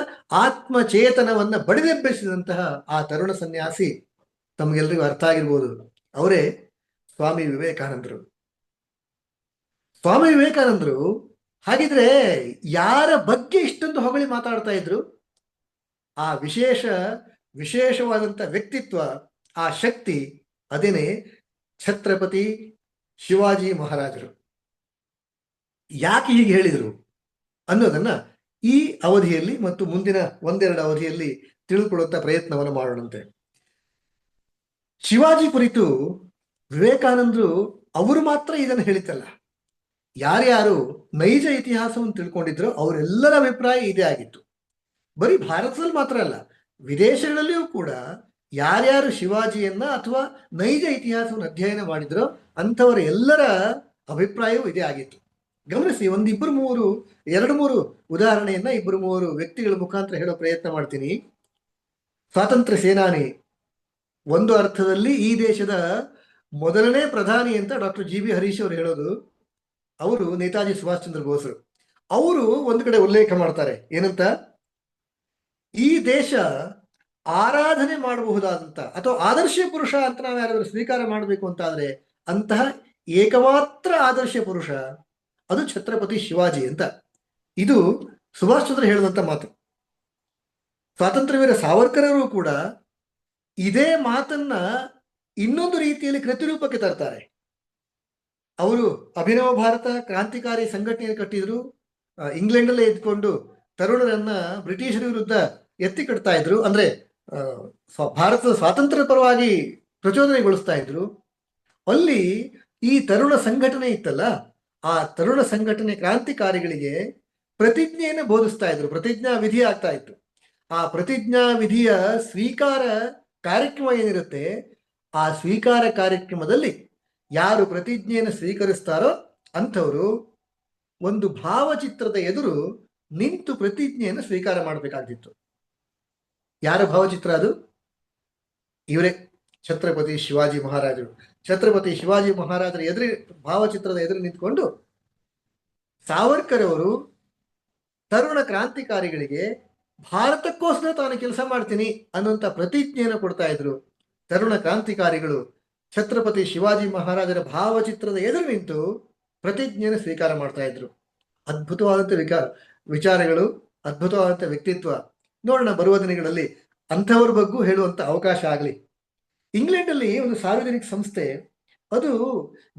ಆತ್ಮಚೇತನವನ್ನ ಬಡಿದೆಬ್ಬಿಸಿದಂತಹ ಆ ತರುಣ ಸನ್ಯಾಸಿ ತಮಗೆಲ್ಲರಿಗೂ ಅರ್ಥ ಆಗಿರ್ಬೋದು. ಅವರೇ ಸ್ವಾಮಿ ವಿವೇಕಾನಂದರು. ಸ್ವಾಮಿ ವಿವೇಕಾನಂದರು ಹಾಗಿದ್ರೆ ಯಾರ ಬಗ್ಗೆ ಇಷ್ಟೊಂದು ಹೊಗಳಿ ಮಾತಾಡ್ತಾ ಇದ್ರು? ಆ ವಿಶೇಷವಾದಂಥ ವ್ಯಕ್ತಿತ್ವ, ಆ ಶಕ್ತಿ, ಅದೇನೆ ಛತ್ರಪತಿ ಶಿವಾಜಿ ಮಹಾರಾಜರು. ಯಾಕೆ ಹೀಗೆ ಹೇಳಿದರು ಅನ್ನೋದನ್ನ ಈ ಅವಧಿಯಲ್ಲಿ ಮತ್ತು ಮುಂದಿನ ಒಂದೆರಡು ಅವಧಿಯಲ್ಲಿ ತಿಳ್ಕೊಳ್ಳುವಂತ ಪ್ರಯತ್ನವನ್ನು ಮಾಡೋಣಂತೆ. ಶಿವಾಜಿ ಕುರಿತು ವಿವೇಕಾನಂದರು ಅವರು ಮಾತ್ರ ಇದನ್ನು ಹೇಳಿತಲ್ಲ, ಯಾರ್ಯಾರು ನೈಜ ಇತಿಹಾಸವನ್ನು ತಿಳ್ಕೊಂಡಿದ್ರು ಅವರೆಲ್ಲರ ಅಭಿಪ್ರಾಯ ಇದೇ ಆಗಿತ್ತು. ಬರೀ ಭಾರತದಲ್ಲಿ ಮಾತ್ರ ಅಲ್ಲ, ವಿದೇಶಗಳಲ್ಲಿಯೂ ಕೂಡ ಯಾರ್ಯಾರು ಶಿವಾಜಿಯನ್ನ ಅಥವಾ ನೈಜ ಇತಿಹಾಸವನ್ನು ಅಧ್ಯಯನ ಮಾಡಿದ್ರೋ ಅಂಥವರ ಎಲ್ಲರ ಅಭಿಪ್ರಾಯವೂ ಇದೇ ಆಗಿತ್ತು. ಗಮನಿಸಿ, ಎರಡು ಮೂರು ಉದಾಹರಣೆಯನ್ನ, ಇಬ್ಬರು ಮೂರು ವ್ಯಕ್ತಿಗಳ ಮುಖಾಂತರ ಹೇಳೋ ಪ್ರಯತ್ನ ಮಾಡ್ತೀನಿ. ಸ್ವಾತಂತ್ರ್ಯ ಸೇನಾನಿ, ಒಂದು ಅರ್ಥದಲ್ಲಿ ಈ ದೇಶದ ಮೊದಲನೇ ಪ್ರಧಾನಿ ಅಂತ ಡಾಕ್ಟರ್ ಜಿ ಬಿ ಹರೀಶ್ ಅವರು ಹೇಳೋದು. ಅವರು ನೇತಾಜಿ ಸುಭಾಷ್ ಚಂದ್ರ ಬೋಸರು. ಅವರು ಒಂದು ಕಡೆ ಉಲ್ಲೇಖ ಮಾಡ್ತಾರೆ, ಏನಂತ, ಈ ದೇಶ ಆರಾಧನೆ ಮಾಡಬಹುದಾದಂತ ಅಥವಾ ಆದರ್ಶ ಪುರುಷ ಅಂತ ನಾವು ಯಾರಾದ್ರೂ ಸ್ವೀಕಾರ ಮಾಡಬೇಕು ಅಂತಾದ್ರೆ ಅಂತಹ ಏಕಮಾತ್ರ ಆದರ್ಶ ಪುರುಷ ಅದು ಛತ್ರಪತಿ ಶಿವಾಜಿ ಅಂತ. ಇದು ಸುಭಾಷ್ ಚಂದ್ರ ಹೇಳಿದಂತ ಮಾತು. ಸ್ವಾತಂತ್ರ್ಯ ವೀರ ಸಾವರ್ಕರರು ಕೂಡ ಇದೇ ಮಾತನ್ನ ಇನ್ನೊಂದು ರೀತಿಯಲ್ಲಿ ಕೃತಿರೂಪಕ್ಕೆ ತರ್ತಾರೆ. ಅವರು ಅಭಿನವ ಭಾರತ ಕ್ರಾಂತಿಕಾರಿ ಸಂಘಟನೆಯನ್ನು ಕಟ್ಟಿದ್ರು. ಇಂಗ್ಲೆಂಡಲ್ಲೇ ಇದ್ಕೊಂಡು ತರುಣರನ್ನ ಬ್ರಿಟಿಷರ ವಿರುದ್ಧ ಎತ್ತಿ ಕಟ್ತಾ ಇದ್ರು. ಅಂದ್ರೆ ಭಾರತದ ಸ್ವಾತಂತ್ರ್ಯ ಪರವಾಗಿ ಪ್ರಚೋದನೆಗೊಳಿಸ್ತಾ ಇದ್ರು. ಅಲ್ಲಿ ಈ ತರುಣ ಸಂಘಟನೆ ಇತ್ತಲ್ಲ, ಆ ತರುಣ ಸಂಘಟನೆ ಕ್ರಾಂತಿಕಾರಿಗಳಿಗೆ ಪ್ರತಿಜ್ಞೆಯನ್ನು ಬೋಧಿಸ್ತಾ ಇದ್ರು. ಪ್ರತಿಜ್ಞಾ ವಿಧಿ ಆಗ್ತಾ ಇತ್ತು. ಆ ಪ್ರತಿಜ್ಞಾ ವಿಧಿಯ ಸ್ವೀಕಾರ ಕಾರ್ಯಕ್ರಮ ಏನಿರುತ್ತೆ, ಆ ಸ್ವೀಕಾರ ಕಾರ್ಯಕ್ರಮದಲ್ಲಿ ಯಾರು ಪ್ರತಿಜ್ಞೆಯನ್ನು ಸ್ವೀಕರಿಸ್ತಾರೋ ಅಂಥವರು ಒಂದು ಭಾವಚಿತ್ರದ ಎದುರು ನಿಂತು ಪ್ರತಿಜ್ಞೆಯನ್ನು ಸ್ವೀಕಾರ ಮಾಡಬೇಕಾಗಿತ್ತು. ಯಾರ ಭಾವಚಿತ್ರ ಅದು? ಇವರೇ, ಛತ್ರಪತಿ ಶಿವಾಜಿ ಮಹಾರಾಜರು. ಛತ್ರಪತಿ ಶಿವಾಜಿ ಮಹಾರಾಜರ ಎದುರು, ಭಾವಚಿತ್ರದ ಎದುರು ನಿಂತ್ಕೊಂಡು ಸಾವರ್ಕರ್ ಅವರು ತರುಣ ಕ್ರಾಂತಿಕಾರಿಗಳಿಗೆ ಭಾರತಕ್ಕೋಸ್ಕರ ತಾನು ಕೆಲಸ ಮಾಡ್ತೀನಿ ಅನ್ನುವಂಥ ಪ್ರತಿಜ್ಞೆಯನ್ನು ಕೊಡ್ತಾ ಇದ್ರು. ತರುಣ ಕ್ರಾಂತಿಕಾರಿಗಳು ಛತ್ರಪತಿ ಶಿವಾಜಿ ಮಹಾರಾಜರ ಭಾವಚಿತ್ರದ ಎದುರು ನಿಂತು ಪ್ರತಿಜ್ಞೆಯನ್ನು ಸ್ವೀಕಾರ ಮಾಡ್ತಾ ಇದ್ರು. ಅದ್ಭುತವಾದಂಥ ವಿಚಾರಗಳು, ಅದ್ಭುತವಾದಂಥ ವ್ಯಕ್ತಿತ್ವ. ನೋಡೋಣ ಬರುವ ದಿನಗಳಲ್ಲಿ ಅಂಥವ್ರ ಬಗ್ಗೂ ಹೇಳುವಂತ ಅವಕಾಶ ಆಗಲಿ. ಇಂಗ್ಲೆಂಡಲ್ಲಿ ಒಂದು ಸಾರ್ವಜನಿಕ ಸಂಸ್ಥೆ, ಅದು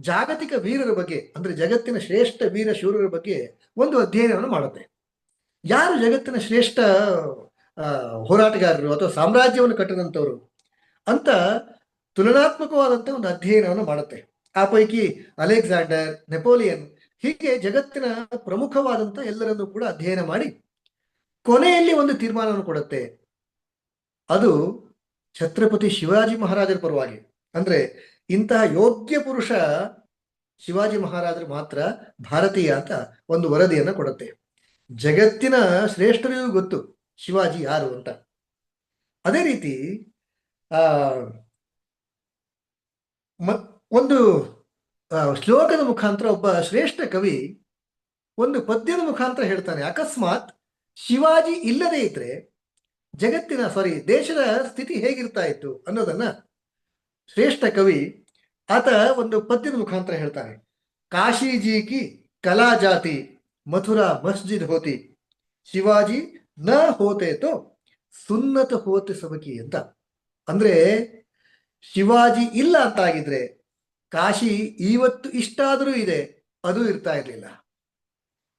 ಜಾಗತಿಕ ವೀರರ ಬಗ್ಗೆ, ಅಂದ್ರೆ ಜಗತ್ತಿನ ಶ್ರೇಷ್ಠ ವೀರ ಶೂರರ ಬಗ್ಗೆ ಒಂದು ಅಧ್ಯಯನವನ್ನು ಮಾಡುತ್ತೆ. ಯಾರು ಜಗತ್ತಿನ ಶ್ರೇಷ್ಠ ಹೋರಾಟಗಾರರು ಅಥವಾ ಸಾಮ್ರಾಜ್ಯವನ್ನು ಕಟ್ಟಿದಂಥವ್ರು ಅಂತ ತುಲನಾತ್ಮಕವಾದಂಥ ಒಂದು ಅಧ್ಯಯನವನ್ನು ಮಾಡುತ್ತೆ. ಆ ಪೈಕಿ ಅಲೆಕ್ಸಾಂಡರ್, ನೆಪೋಲಿಯನ್, ಹೀಗೆ ಜಗತ್ತಿನ ಪ್ರಮುಖವಾದಂಥ ಎಲ್ಲರನ್ನೂ ಕೂಡ ಅಧ್ಯಯನ ಮಾಡಿ ಕೊನೆಯಲ್ಲಿ ಒಂದು ತೀರ್ಮಾನವನ್ನು ಕೊಡುತ್ತೆ. ಅದು ಛತ್ರಪತಿ ಶಿವಾಜಿ ಮಹಾರಾಜರ ಪರವಾಗಿ. ಅಂದ್ರೆ ಇಂತಹ ಯೋಗ್ಯ ಪುರುಷ ಶಿವಾಜಿ ಮಹಾರಾಜರು ಮಾತ್ರ ಭಾರತೀಯ ಅಂತ ಒಂದು ವರದಿಯನ್ನು ಕೊಡುತ್ತೆ. ಜಗತ್ತಿನ ಶ್ರೇಷ್ಠರಿಗೂ ಗೊತ್ತು ಶಿವಾಜಿ ಯಾರು ಅಂತ. ಅದೇ ರೀತಿ ಒಂದು ಶ್ಲೋಕದ ಮುಖಾಂತರ ಒಬ್ಬ ಶ್ರೇಷ್ಠ ಕವಿ ಒಂದು ಪದ್ಯದ ಮುಖಾಂತರ ಹೇಳ್ತಾನೆ, ಅಕಸ್ಮಾತ್ ಶಿವಾಜಿ ಇಲ್ಲದೆ ಇದ್ರೆ ದೇಶದ ಸ್ಥಿತಿ ಹೇಗಿರ್ತಾ ಇತ್ತು ಅನ್ನೋದನ್ನ ಶ್ರೇಷ್ಠ ಕವಿ ಆತ ಒಂದು ಪದ್ಯದ ಮುಖಾಂತರ ಹೇಳ್ತಾನೆ. ಕಾಶಿಜಿ ಕಿ ಕಲಾ ಜಾತಿ ಮಥುರಾ ಮಸ್ಜಿದ್ ಹೋತಿ, ಶಿವಾಜಿ ನ ಹೋತೆ ತೋ ಸುನ್ನತ ಹೋತೆ ಸಬಕಿ ಅಂತ. ಅಂದ್ರೆ ಶಿವಾಜಿ ಇಲ್ಲ ಅಂತ ಆಗಿದ್ರೆ ಕಾಶಿ ಇವತ್ತು ಇಷ್ಟಾದರೂ ಇದೆ, ಅದು ಇರ್ತಾ ಇರಲಿಲ್ಲ.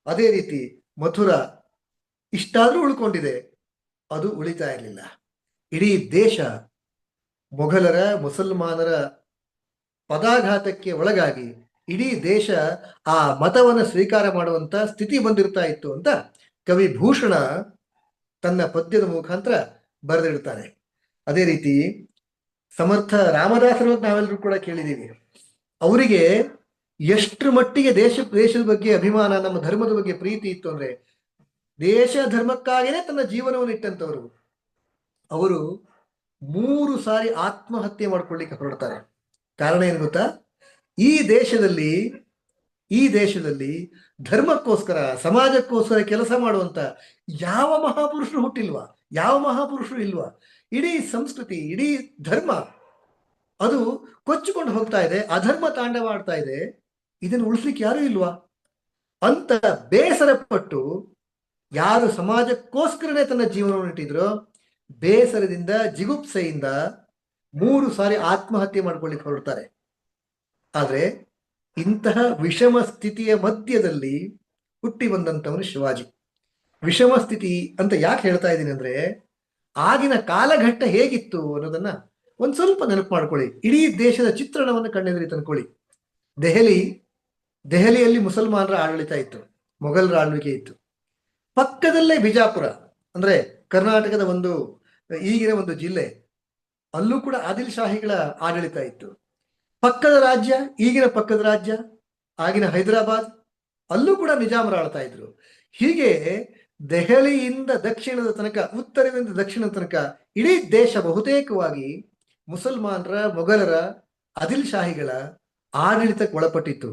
ಅದೇ ರೀತಿ ಮಥುರಾ ಇಷ್ಟಾದ್ರೂ ಉಳ್ಕೊಂಡಿದೆ, ಅದು ಉಳಿತಾ ಇರಲಿಲ್ಲ. ಇಡೀ ದೇಶ ಮೊಘಲರ, ಮುಸಲ್ಮಾನರ ಪದಾಘಾತಕ್ಕೆ ಒಳಗಾಗಿ ಇಡೀ ದೇಶ ಆ ಮತವನ್ನು ಸ್ವೀಕಾರ ಮಾಡುವಂತ ಸ್ಥಿತಿ ಬಂದಿರ್ತಾ ಇತ್ತು ಅಂತ ಕವಿ ಭೂಷಣ ತನ್ನ ಪದ್ಯದ ಮುಖಾಂತರ ಬರೆದಿಡ್ತಾನೆ. ಅದೇ ರೀತಿ ಸಮರ್ಥ ರಾಮದಾಸರ ನಾವೆಲ್ಲರೂ ಕೂಡ ಕೇಳಿದ್ದೀವಿ. ಅವರಿಗೆ ಎಷ್ಟರ ಮಟ್ಟಿಗೆ ದೇಶದ ಬಗ್ಗೆ ಅಭಿಮಾನ, ನಮ್ಮ ಧರ್ಮದ ಬಗ್ಗೆ ಪ್ರೀತಿ ಇತ್ತು ಅಂದ್ರೆ ದೇಶ ಧರ್ಮಕ್ಕಾಗಿಯೇ ತನ್ನ ಜೀವನವನ್ನು ಇಟ್ಟಂತವರು. ಅವರು 3 ಸಾರಿ ಆತ್ಮಹತ್ಯೆ ಮಾಡ್ಕೊಳ್ಳಿಕ್ಕೆ ಹೊರಡ್ತಾರೆ. ಕಾರಣ ಏನು ಗೊತ್ತಾ? ಈ ದೇಶದಲ್ಲಿ ಧರ್ಮಕ್ಕೋಸ್ಕರ, ಸಮಾಜಕ್ಕೋಸ್ಕರ ಕೆಲಸ ಮಾಡುವಂತ ಯಾವ ಮಹಾಪುರುಷರು ಹುಟ್ಟಿಲ್ವಾ, ಯಾವ ಮಹಾಪುರುಷರು ಇಲ್ವಾ. ಇಡೀ ಸಂಸ್ಕೃತಿ, ಇಡೀ ಧರ್ಮ ಅದು ಕೊಚ್ಚಿಕೊಂಡು ಹೋಗ್ತಾ ಇದೆ, ಅಧರ್ಮ ತಾಂಡವಾಡ್ತಾ ಇದೆ. ಇದನ್ನು ಉಳಿಸ್ಲಿಕ್ಕೆ ಯಾರು ಇಲ್ವಾ ಅಂತ ಬೇಸರ ಪಟ್ಟು ಯಾರು ಸಮಾಜಕ್ಕೋಸ್ಕರನೇ ತನ್ನ ಜೀವನವನ್ನು ಇಟ್ಟಿದ್ರೋ, ಬೇಸರದಿಂದ, ಜಿಗುಪ್ಸೆಯಿಂದ 3 ಸಾರಿ ಆತ್ಮಹತ್ಯೆ ಮಾಡ್ಕೊಳ್ಳಿಕ್ಕೆ ಹೊರಡ್ತಾರೆ. ಆದ್ರೆ ಇಂತಹ ವಿಷಮ ಸ್ಥಿತಿಯ ಮಧ್ಯದಲ್ಲಿ ಹುಟ್ಟಿ ಬಂದಂಥವನು ಶಿವಾಜಿ. ವಿಷಮ ಸ್ಥಿತಿ ಅಂತ ಯಾಕೆ ಹೇಳ್ತಾ ಇದ್ದೀನಿ ಅಂದ್ರೆ, ಆಗಿನ ಕಾಲಘಟ್ಟ ಹೇಗಿತ್ತು ಅನ್ನೋದನ್ನ ಒಂದ್ ಸ್ವಲ್ಪ ನೆನಪು ಮಾಡ್ಕೊಳ್ಳಿ. ಇಡೀ ದೇಶದ ಚಿತ್ರಣವನ್ನು ಕಣ್ಣೆದುರಿ ತಂದ್ಕೊಳ್ಳಿ. ದೆಹಲಿಯಲ್ಲಿ ಮುಸಲ್ಮಾನರ ಆಡಳಿತ ಇತ್ತು, ಮೊಘಲರ ಆಳ್ವಿಕೆ ಇತ್ತು. ಪಕ್ಕದಲ್ಲೇ ಬಿಜಾಪುರ, ಅಂದ್ರೆ ಕರ್ನಾಟಕದ ಈಗಿನ ಒಂದು ಜಿಲ್ಲೆ, ಅಲ್ಲೂ ಕೂಡ ಆದಿಲ್ ಶಾಹಿಗಳ ಆಡಳಿತ ಇತ್ತು. ಈಗಿನ ಪಕ್ಕದ ರಾಜ್ಯ ಆಗಿನ ಹೈದರಾಬಾದ್, ಅಲ್ಲೂ ಕೂಡ ನಿಜಾಮರ ಆಳ್ತಾ ಇದ್ರು. ಹೀಗೆ ದೆಹಲಿಯಿಂದ ದಕ್ಷಿಣದ ತನಕ, ಉತ್ತರದಿಂದ ದಕ್ಷಿಣದ ತನಕ ಇಡೀ ದೇಶ ಬಹುತೇಕವಾಗಿ ಮುಸಲ್ಮಾನರ, ಮೊಘಲರ, ಆದಿಲ್ ಶಾಹಿಗಳ ಆಡಳಿತಕ್ಕೆ ಒಳಪಟ್ಟಿತ್ತು.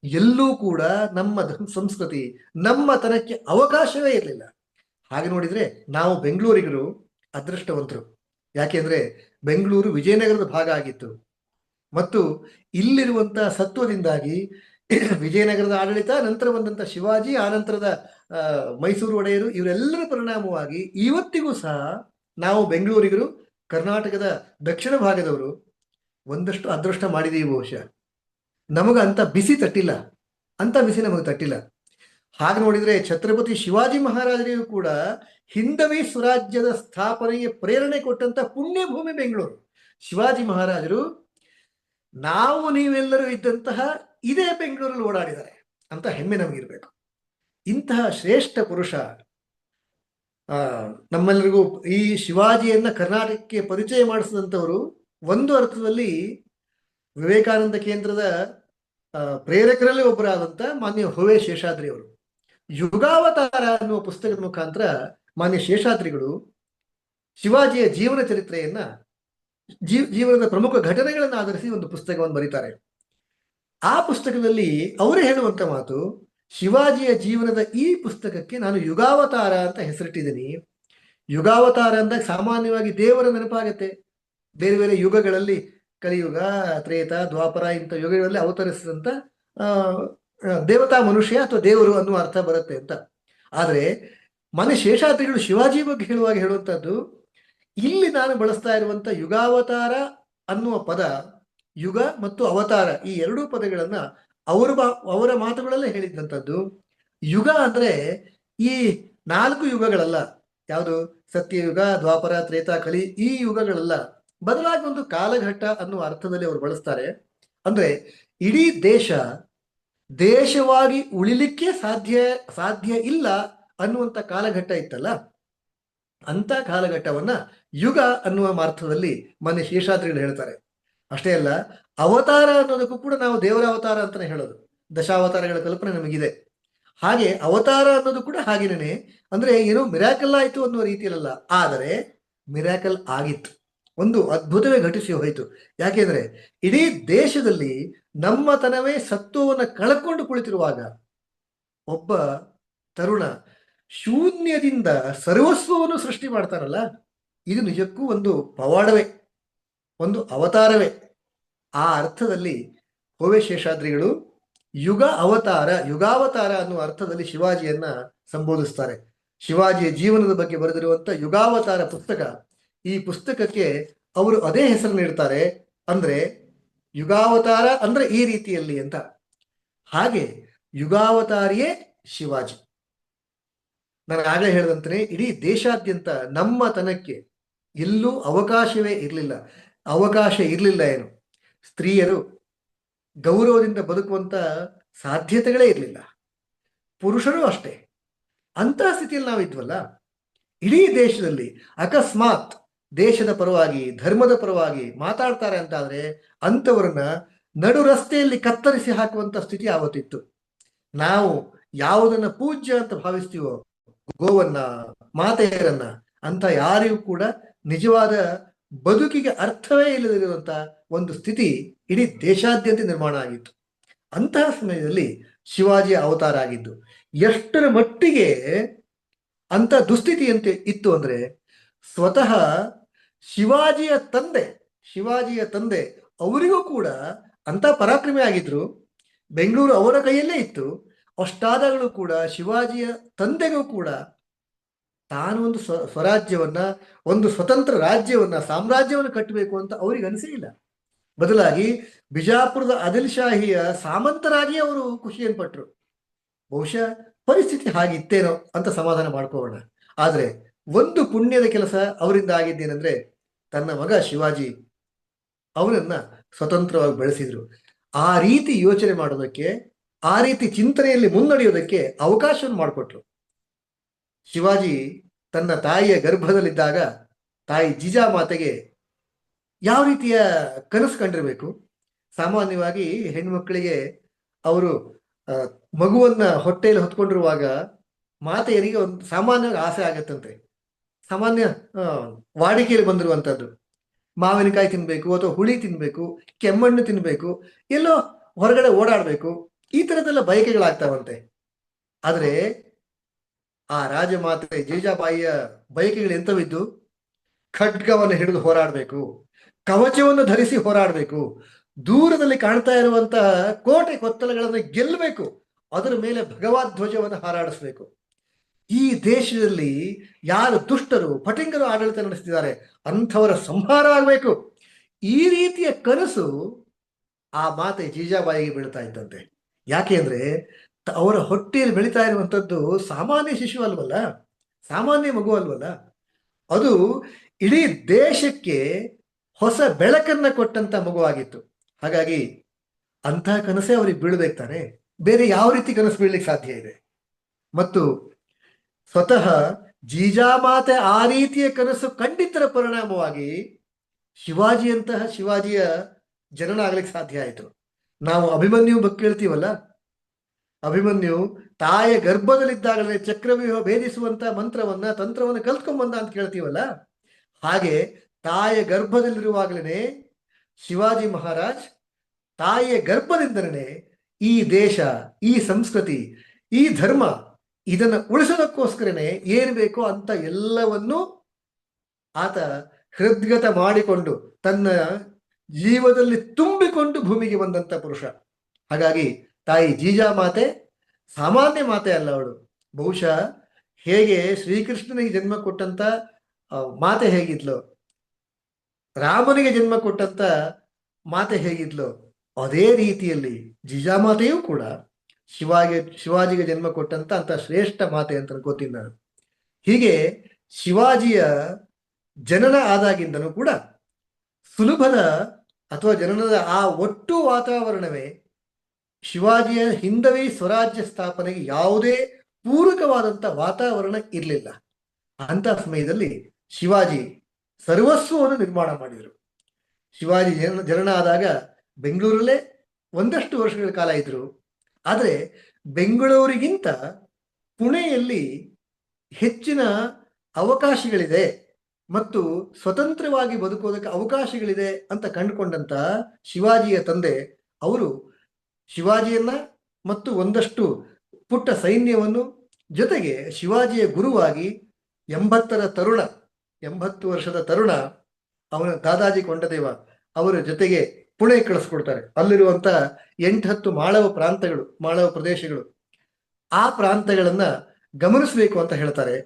ಎಲ್ಲೂ ಕೂಡ ನಮ್ಮ ಸಂಸ್ಕೃತಿ, ನಮ್ಮ ತನಕ್ಕೆ ಅವಕಾಶವೇ ಇರಲಿಲ್ಲ. ಹಾಗೆ ನೋಡಿದ್ರೆ ನಾವು ಬೆಂಗಳೂರಿಗರು ಅದೃಷ್ಟವಂತರು. ಯಾಕೆಂದ್ರೆ ಬೆಂಗಳೂರು ವಿಜಯನಗರದ ಭಾಗ ಆಗಿತ್ತು. ಮತ್ತು ಇಲ್ಲಿರುವಂತಹ ಸತ್ವದಿಂದಾಗಿ ವಿಜಯನಗರದ ಆಡಳಿತ, ನಂತರ ಬಂದಂತ ಶಿವಾಜಿ, ಆನಂತರದ ಮೈಸೂರು ಒಡೆಯರು, ಇವರೆಲ್ಲರ ಪರಿಣಾಮವಾಗಿ ಇವತ್ತಿಗೂ ಸಹ ನಾವು ಬೆಂಗಳೂರಿಗರು, ಕರ್ನಾಟಕದ ದಕ್ಷಿಣ ಭಾಗದವರು ಒಂದಷ್ಟು ಅದೃಷ್ಟ ಮಾಡಿದೀವಿ. ಬಹುಶಃ ನಮಗ ಅಂತ ಬಿಸಿ ತಟ್ಟಿಲ್ಲ, ಅಂತ ಬಿಸಿ ನಮಗೆ ತಟ್ಟಿಲ್ಲ. ಹಾಗೆ ನೋಡಿದ್ರೆ ಛತ್ರಪತಿ ಶಿವಾಜಿ ಮಹಾರಾಜರಿಗೂ ಕೂಡ ಹಿಂದವಿ ಸ್ವರಾಜ್ಯದ ಸ್ಥಾಪನೆಗೆ ಪ್ರೇರಣೆ ಕೊಟ್ಟಂತ ಪುಣ್ಯ ಭೂಮಿ ಬೆಂಗಳೂರು. ಶಿವಾಜಿ ಮಹಾರಾಜರು ನಾವು ನೀವೆಲ್ಲರೂ ಇದ್ದಂತಹ ಇದೇ ಬೆಂಗಳೂರಲ್ಲಿ ಓಡಾಡಿದ್ದಾರೆ ಅಂತ ಹೆಮ್ಮೆ ನಮಗಿರ್ಬೇಕು. ಇಂತಹ ಶ್ರೇಷ್ಠ ಪುರುಷ ನಮ್ಮೆಲ್ಲರಿಗೂ ಈ ಶಿವಾಜಿಯನ್ನ ಕರ್ನಾಟಕಕ್ಕೆ ಪರಿಚಯ ಮಾಡಿಸಿದಂಥವರು ಒಂದು ಅರ್ಥದಲ್ಲಿ ವಿವೇಕಾನಂದ ಕೇಂದ್ರದ ಪ್ರೇರಕರಲ್ಲಿ ಒಬ್ಬರಾದಂಥ ಮಾನ್ಯ ಹುವೆ ಶೇಷಾದ್ರಿ ಅವರು. ಯುಗಾವತಾರ ಅನ್ನುವ ಪುಸ್ತಕದ ಮುಖಾಂತರ ಮಾನ್ಯ ಶೇಷಾದ್ರಿಗಳು ಶಿವಾಜಿಯ ಜೀವನ ಚರಿತ್ರೆಯನ್ನ, ಜೀವನದ ಪ್ರಮುಖ ಘಟನೆಗಳನ್ನು ಆಧರಿಸಿ ಒಂದು ಪುಸ್ತಕವನ್ನು ಬರೀತಾರೆ. ಆ ಪುಸ್ತಕದಲ್ಲಿ ಅವರೇ ಹೇಳುವಂತ ಮಾತು, ಶಿವಾಜಿಯ ಜೀವನದ ಈ ಪುಸ್ತಕಕ್ಕೆ ನಾನು ಯುಗಾವತಾರ ಅಂತ ಹೆಸರಿಟ್ಟಿದ್ದೀನಿ. ಯುಗಾವತಾರ ಅಂದಾಗ ಸಾಮಾನ್ಯವಾಗಿ ದೇವರ ನೆನಪಾಗತ್ತೆ. ಬೇರೆ ಬೇರೆ ಯುಗಗಳಲ್ಲಿ, ಕಲಿಯುಗ, ತ್ರೇತ, ದ್ವಾಪರ ಇಂಥ ಯುಗಗಳಲ್ಲಿ ಅವತರಿಸಿದಂತ ದೇವತಾ ಮನುಷ್ಯ ಅಥವಾ ದೇವರು ಅನ್ನುವ ಅರ್ಥ ಬರುತ್ತೆ ಅಂತ. ಆದರೆ ಮನೆ ಶೇಷಾದ್ರಿಗಳು ಶಿವಾಜಿ ಬಗ್ಗೆ ಹೇಳುವಾಗ ಹೇಳುವಂಥದ್ದು, ಇಲ್ಲಿ ನಾನು ಬಳಸ್ತಾ ಇರುವಂತ ಯುಗಾವತಾರ ಅನ್ನುವ ಪದ, ಯುಗ ಮತ್ತು ಅವತಾರ ಈ ಎರಡೂ ಪದಗಳನ್ನ ಅವರ ಮಾತುಗಳಲ್ಲೇ ಹೇಳಿದಂಥದ್ದು. ಯುಗ ಅಂದ್ರೆ ಈ 4 ಯುಗಗಳಲ್ಲ, ಯಾವುದು ಸತ್ಯಯುಗ, ದ್ವಾಪರ, ತ್ರೇತ, ಕಲಿ, ಈ ಯುಗಗಳಲ್ಲ, ಬದಲಾಗಿ ಒಂದು ಕಾಲಘಟ್ಟ ಅನ್ನುವ ಅರ್ಥದಲ್ಲಿ ಅವರು ಬಳಸ್ತಾರೆ. ಅಂದ್ರೆ ಇಡೀ ದೇಶವಾಗಿ ಉಳಿಲಿಕ್ಕೆ ಸಾಧ್ಯ ಇಲ್ಲ ಅನ್ನುವಂಥ ಕಾಲಘಟ್ಟ ಇತ್ತಲ್ಲ, ಅಂತ ಕಾಲಘಟ್ಟವನ್ನ ಯುಗ ಅನ್ನುವ ಅರ್ಥದಲ್ಲಿ ಮೊನ್ನೆ ಶೇಷಾದ್ರಿಗಳು ಹೇಳ್ತಾರೆ. ಅಷ್ಟೇ ಅಲ್ಲ, ಅವತಾರ ಅನ್ನೋದಕ್ಕೂ ಕೂಡ ನಾವು ದೇವರ ಅವತಾರ ಅಂತಾನೆ ಹೇಳೋದು. ದಶಾವತಾರಗಳ ಕಲ್ಪನೆ ನಮಗಿದೆ. ಹಾಗೆ ಅವತಾರ ಅನ್ನೋದು ಕೂಡ ಹಾಗೇನೆ, ಅಂದ್ರೆ ಏನೋ ಮಿರಾಕಲ್ ಆಯ್ತು ಅನ್ನುವ ರೀತಿಯಲ್ಲ, ಆದರೆ ಮಿರಾಕಲ್ ಆಗಿತ್ತು, ಒಂದು ಅದ್ಭುತವೇ ಘಟಿಸಿ ಹೋಯಿತು. ಯಾಕೆಂದ್ರೆ ಇಡೀ ದೇಶದಲ್ಲಿ ನಮ್ಮತನವೇ ಸತ್ವವನ್ನು ಕಳ್ಕೊಂಡು ಕುಳಿತಿರುವಾಗ ಒಬ್ಬ ತರುಣ ಶೂನ್ಯದಿಂದ ಸರ್ವಸ್ವವನ್ನು ಸೃಷ್ಟಿ ಮಾಡ್ತಾರಲ್ಲ, ಇದು ನಿಜಕ್ಕೂ ಒಂದು ಪವಾಡವೇ, ಒಂದು ಅವತಾರವೇ. ಆ ಅರ್ಥದಲ್ಲಿ ಹುವೆ ಶೇಷಾದ್ರಿಗಳು ಯುಗಾವತಾರ ಅನ್ನುವ ಅರ್ಥದಲ್ಲಿ ಶಿವಾಜಿಯನ್ನ ಸಂಬೋಧಿಸ್ತಾರೆ. ಶಿವಾಜಿಯ ಜೀವನದ ಬಗ್ಗೆ ಬರೆದಿರುವಂತ ಯುಗಾವತಾರ ಪುಸ್ತಕ, ಈ ಪುಸ್ತಕಕ್ಕೆ ಅವರು ಅದೇ ಹೆಸರು ನೀಡ್ತಾರೆ. ಅಂದ್ರೆ ಯುಗಾವತಾರ ಅಂದ್ರೆ ಈ ರೀತಿಯಲ್ಲಿ ಅಂತ. ಹಾಗೆ ಯುಗಾವತಾರಿಯೇ ಶಿವಾಜಿ. ನಾನು ಆಗಲೇ ಹೇಳಿದಂತೆ ಇಡೀ ದೇಶಾದ್ಯಂತ ನಮ್ಮ ತನಕ್ಕೆ ಎಲ್ಲೂ ಅವಕಾಶವೇ ಇರಲಿಲ್ಲ. ಅವಕಾಶ ಇರಲಿಲ್ಲ ಏನು, ಸ್ತ್ರೀಯರು ಗೌರವದಿಂದ ಬದುಕುವಂತ ಸಾಧ್ಯತೆಗಳೇ ಇರಲಿಲ್ಲ, ಪುರುಷರು ಅಷ್ಟೇ. ಅಂತಹ ಸ್ಥಿತಿಯಲ್ಲಿ ನಾವಿದ್ವಲ್ಲ. ಇಡೀ ದೇಶದಲ್ಲಿ ಅಕಸ್ಮಾತ್ ದೇಶದ ಪರವಾಗಿ, ಧರ್ಮದ ಪರವಾಗಿ ಮಾತಾಡ್ತಾರೆ ಅಂತಾದ್ರೆ ಅಂಥವ್ರನ್ನ ನಡು ರಸ್ತೆಯಲ್ಲಿ ಕತ್ತರಿಸಿ ಹಾಕುವಂತ ಸ್ಥಿತಿ ಆವತ್ತಿತ್ತು. ನಾವು ಯಾವುದನ್ನ ಪೂಜ್ಯ ಅಂತ ಭಾವಿಸ್ತೀವೋ, ಗೋವನ್ನ, ಮಾತೆಯರನ್ನ, ಅಂತ ಯಾರಿಗೂ ಕೂಡ ನಿಜವಾದ ಬದುಕಿಗೆ ಅರ್ಥವೇ ಇಲ್ಲದಿರುವಂತ ಒಂದು ಸ್ಥಿತಿ ಇಡೀ ದೇಶಾದ್ಯಂತ ನಿರ್ಮಾಣ ಆಗಿತ್ತು. ಅಂತಹ ಸಮಯದಲ್ಲಿ ಶಿವಾಜಿಯ ಅವತಾರ ಆಗಿದ್ದು ಎಷ್ಟರ ಮಟ್ಟಿಗೆ ಅಂತ ದುಸ್ಥಿತಿಯಂತೆ ಇತ್ತು ಅಂದ್ರೆ, ಸ್ವತಃ ಶಿವಾಜಿಯ ತಂದೆ ಅವರಿಗೂ ಕೂಡ ಅಂತ ಪರಾಕ್ರಮಿ ಆಗಿದ್ರು. ಬೆಂಗಳೂರು ಅವರ ಕೈಯಲ್ಲೇ ಇತ್ತು. ಅಷ್ಟಾದಾಗಲೂ ಕೂಡ ಶಿವಾಜಿಯ ತಂದೆಗೂ ಕೂಡ ತಾನು ಒಂದು ಸ್ವರಾಜ್ಯವನ್ನ, ಒಂದು ಸ್ವತಂತ್ರ ರಾಜ್ಯವನ್ನ, ಸಾಮ್ರಾಜ್ಯವನ್ನು ಕಟ್ಟಬೇಕು ಅಂತ ಅವ್ರಿಗೆ ಅನಿಸಲಿಲ್ಲ. ಬದಲಾಗಿ ಬಿಜಾಪುರದ ಆದಿಲ್ ಶಾಹಿಯ ಸಾಮಂತರಾಗಿ ಅವರು ಖುಷಿಯನ್ನು ಪಟ್ಟರು. ಬಹುಶಃ ಪರಿಸ್ಥಿತಿ ಹಾಗಿತ್ತೇನೋ ಅಂತ ಸಮಾಧಾನ ಮಾಡ್ಕೋಣ. ಆದ್ರೆ ಒಂದು ಪುಣ್ಯದ ಕೆಲಸ ಅವರಿಂದ ಆಗಿದ್ದೇನೆಂದ್ರೆ, ತನ್ನ ಮಗ ಶಿವಾಜಿ ಅವನನ್ನ ಸ್ವತಂತ್ರವಾಗಿ ಬೆಳೆಸಿದ್ರು. ಆ ರೀತಿ ಯೋಚನೆ ಮಾಡೋದಕ್ಕೆ, ಆ ರೀತಿ ಚಿಂತನೆಯಲ್ಲಿ ಮುನ್ನಡೆಯೋದಕ್ಕೆ ಅವಕಾಶವನ್ನು ಮಾಡಿಕೊಟ್ರು. ಶಿವಾಜಿ ತನ್ನ ತಾಯಿಯ ಗರ್ಭದಲ್ಲಿದ್ದಾಗ ತಾಯಿ ಜಿಜಾಮಾತೆಗೆ ಯಾವ ರೀತಿಯ ಕನಸು ಕಂಡಿರಬೇಕು. ಸಾಮಾನ್ಯವಾಗಿ ಹೆಣ್ಮಕ್ಳಿಗೆ ಅವರು ಮಗುವನ್ನ ಹೊಟ್ಟೆಯಲ್ಲಿ ಹೊತ್ಕೊಂಡಿರುವಾಗ ಮಾತೆಯರಿಗೆ ಒಂದು ಸಾಮಾನ್ಯವಾಗಿ ಆಸೆ ಆಗತ್ತಂತೆ. ಸಾಮಾನ್ಯ ವಾಡಿಕೆಯಲ್ಲಿ ಬಂದಿರುವಂಥದ್ದು, ಮಾವಿನಕಾಯಿ ತಿನ್ಬೇಕು ಅಥವಾ ಹುಳಿ ತಿನ್ಬೇಕು, ಕೆಮ್ಮಣ್ಣು ತಿನ್ಬೇಕು, ಎಲ್ಲೋ ಹೊರಗಡೆ ಓಡಾಡ್ಬೇಕು, ಈ ತರದೆಲ್ಲ ಬಯಕೆಗಳಾಗ್ತಾವಂತೆ. ಆದ್ರೆ ಆ ರಾಜಮಾತೆ ಜೀಜಾಬಾಯಿಯ ಬಯಕೆಗಳು ಎಂಥವಿದ್ದು? ಖಡ್ಗವನ್ನು ಹಿಡಿದು ಹೋರಾಡಬೇಕು, ಕವಚವನ್ನು ಧರಿಸಿ ಹೋರಾಡಬೇಕು, ದೂರದಲ್ಲಿ ಕಾಣ್ತಾ ಇರುವಂತ ಕೋಟೆ ಕೊತ್ತಲಗಳನ್ನು ಗೆಲ್ಲಬೇಕು, ಅದರ ಮೇಲೆ ಭಗವದ್ ಧ್ವಜವನ್ನು ಹಾರಾಡಿಸ್ಬೇಕು. ಈ ದೇಶದಲ್ಲಿ ಯಾರು ದುಷ್ಟರು ಪಟಿಂಗರು ಆಡಳಿತ ನಡೆಸ್ತಿದ್ದಾರೆ ಅಂಥವರ ಸಂಹಾರ ಆಗಬೇಕು. ಈ ರೀತಿಯ ಕನಸು ಆ ಮಾತೆ ಜೀಜಾಬಾಯಿಗೆ ಬೀಳ್ತಾ ಇದ್ದಂತೆ. ಯಾಕೆ ಅಂದ್ರೆ ಅವರ ಹೊಟ್ಟೆಯಲ್ಲಿ ಬೆಳೀತಾ ಇರುವಂಥದ್ದು ಸಾಮಾನ್ಯ ಶಿಶು ಅಲ್ವಲ್ಲ, ಸಾಮಾನ್ಯ ಮಗು ಅಲ್ವಲ್ಲ. ಅದು ಇಡೀ ದೇಶಕ್ಕೆ ಹೊಸ ಬೆಳಕನ್ನ ಕೊಟ್ಟಂತ ಮಗುವಾಗಿತ್ತು. ಹಾಗಾಗಿ ಅಂತಹ ಕನಸೇ ಅವ್ರಿಗೆ ಬೀಳ್ಬೇಕು ತಾನೆ, ಬೇರೆ ಯಾವ ರೀತಿ ಕನಸು ಬೀಳ್ಲಿಕ್ಕೆ ಸಾಧ್ಯ ಇದೆ? ಮತ್ತು ಸ್ವತಃ ಜೀಜಾಮಾತೆ ಆ ರೀತಿಯ ಕನಸು ಕಂಡಿದ್ದರ ಪರಿಣಾಮವಾಗಿ ಶಿವಾಜಿಯ ಜನನ ಆಗ್ಲಿಕ್ಕೆ ಸಾಧ್ಯ ಆಯಿತು. ನಾವು ಅಭಿಮನ್ಯು ಬಗ್ಗೆ ಕೇಳ್ತೀವಲ್ಲ, ಅಭಿಮನ್ಯು ತಾಯಿಯ ಗರ್ಭದಲ್ಲಿದ್ದಾಗಲೇ ಚಕ್ರವ್ಯೂಹ ಭೇದಿಸುವಂತ ತಂತ್ರವನ್ನ ಕಲ್ತ್ಕೊಂಡ್ಬಂದ ಅಂತ ಕೇಳ್ತೀವಲ್ಲ, ಹಾಗೆ ತಾಯಿಯ ಗರ್ಭದಲ್ಲಿರುವಾಗಲೇ ಶಿವಾಜಿ ಮಹಾರಾಜ್ ತಾಯಿಯ ಗರ್ಭದಿಂದಲೇ ಈ ದೇಶ, ಈ ಸಂಸ್ಕೃತಿ, ಈ ಧರ್ಮ ಇದನ್ನ ಉಳಿಸೋದಕ್ಕೋಸ್ಕರನೇ ಏನು ಬೇಕೋ ಅಂತ ಎಲ್ಲವನ್ನೂ ಆತ ಹೃದ್ಗತ ಮಾಡಿಕೊಂಡು ತನ್ನ ಜೀವದಲ್ಲಿ ತುಂಬಿಕೊಂಡು ಭೂಮಿಗೆ ಬಂದಂತ ಪುರುಷ. ಹಾಗಾಗಿ ತಾಯಿ ಜೀಜಾಮಾತೆ ಸಾಮಾನ್ಯ ಮಾತೆ ಅಲ್ಲ, ಅವಳು ಬಹುಶಃ ಹೇಗೆ ಶ್ರೀಕೃಷ್ಣನಿಗೆ ಜನ್ಮ ಕೊಟ್ಟಂತ ಮಾತೆ ಹೇಗಿದ್ಲು, ರಾಮನಿಗೆ ಜನ್ಮ ಕೊಟ್ಟಂತ ಮಾತೆ ಹೇಗಿದ್ಲು, ಅದೇ ರೀತಿಯಲ್ಲಿ ಜೀಜಾಮಾತೆಯೂ ಕೂಡ ಶಿವಾಜಿಗೆ ಜನ್ಮ ಕೊಟ್ಟಂತ ಅಂತ ಶ್ರೇಷ್ಠ ಮಾತೆ ಅಂತ ಅನ್ಕೋತೀನಿ ನಾನು. ಹೀಗೆ ಶಿವಾಜಿಯ ಜನನ ಆದಾಗಿಂದನೂ ಕೂಡ ಸುಲಭದ ಅಥವಾ ಜನನದ ಆ ಒಟ್ಟು ವಾತಾವರಣವೇ ಶಿವಾಜಿಯ ಹಿಂದವೇ ಸ್ವರಾಜ್ಯ ಸ್ಥಾಪನೆಗೆ ಯಾವುದೇ ಪೂರಕವಾದಂಥ ವಾತಾವರಣ ಇರಲಿಲ್ಲ. ಅಂತ ಸಮಯದಲ್ಲಿ ಶಿವಾಜಿ ಸರ್ವಸ್ವವನ್ನು ನಿರ್ಮಾಣ ಮಾಡಿದರು. ಶಿವಾಜಿ ಜನನ ಆದಾಗ ಬೆಂಗಳೂರಲ್ಲೇ ಒಂದಷ್ಟು ವರ್ಷಗಳ ಕಾಲ ಇದ್ರು. ಆದರೆ ಬೆಂಗಳೂರಿಗಿಂತ ಪುಣೆಯಲ್ಲಿ ಹೆಚ್ಚಿನ ಅವಕಾಶಗಳಿದೆ ಮತ್ತು ಸ್ವತಂತ್ರವಾಗಿ ಬದುಕೋದಕ್ಕೆ ಅವಕಾಶಗಳಿದೆ ಅಂತ ಕಂಡುಕೊಂಡಂತ ಶಿವಾಜಿಯ ತಂದೆ ಅವರು ಶಿವಾಜಿಯನ್ನ ಮತ್ತು ಒಂದಷ್ಟು ಪುಟ್ಟ ಸೈನ್ಯವನ್ನು, ಜೊತೆಗೆ ಶಿವಾಜಿಯ ಗುರುವಾಗಿ 80 ವರ್ಷದ ತರುಣ ಅವನ ದಾದಾಜಿ ಕೊಂಡದೇವ ಅವರ ಜೊತೆಗೆ ಪುಣೆ ಕಳಿಸ್ಕೊಡ್ತಾರೆ. ಅಲ್ಲಿರುವಂತ 8-10 ಮಾಳವ ಪ್ರದೇಶಗಳು, ಆ ಪ್ರಾಂತಗಳನ್ನ ಗಮನಿಸಬೇಕು ಅಂತ ಹೇಳ್ತಾರೆ.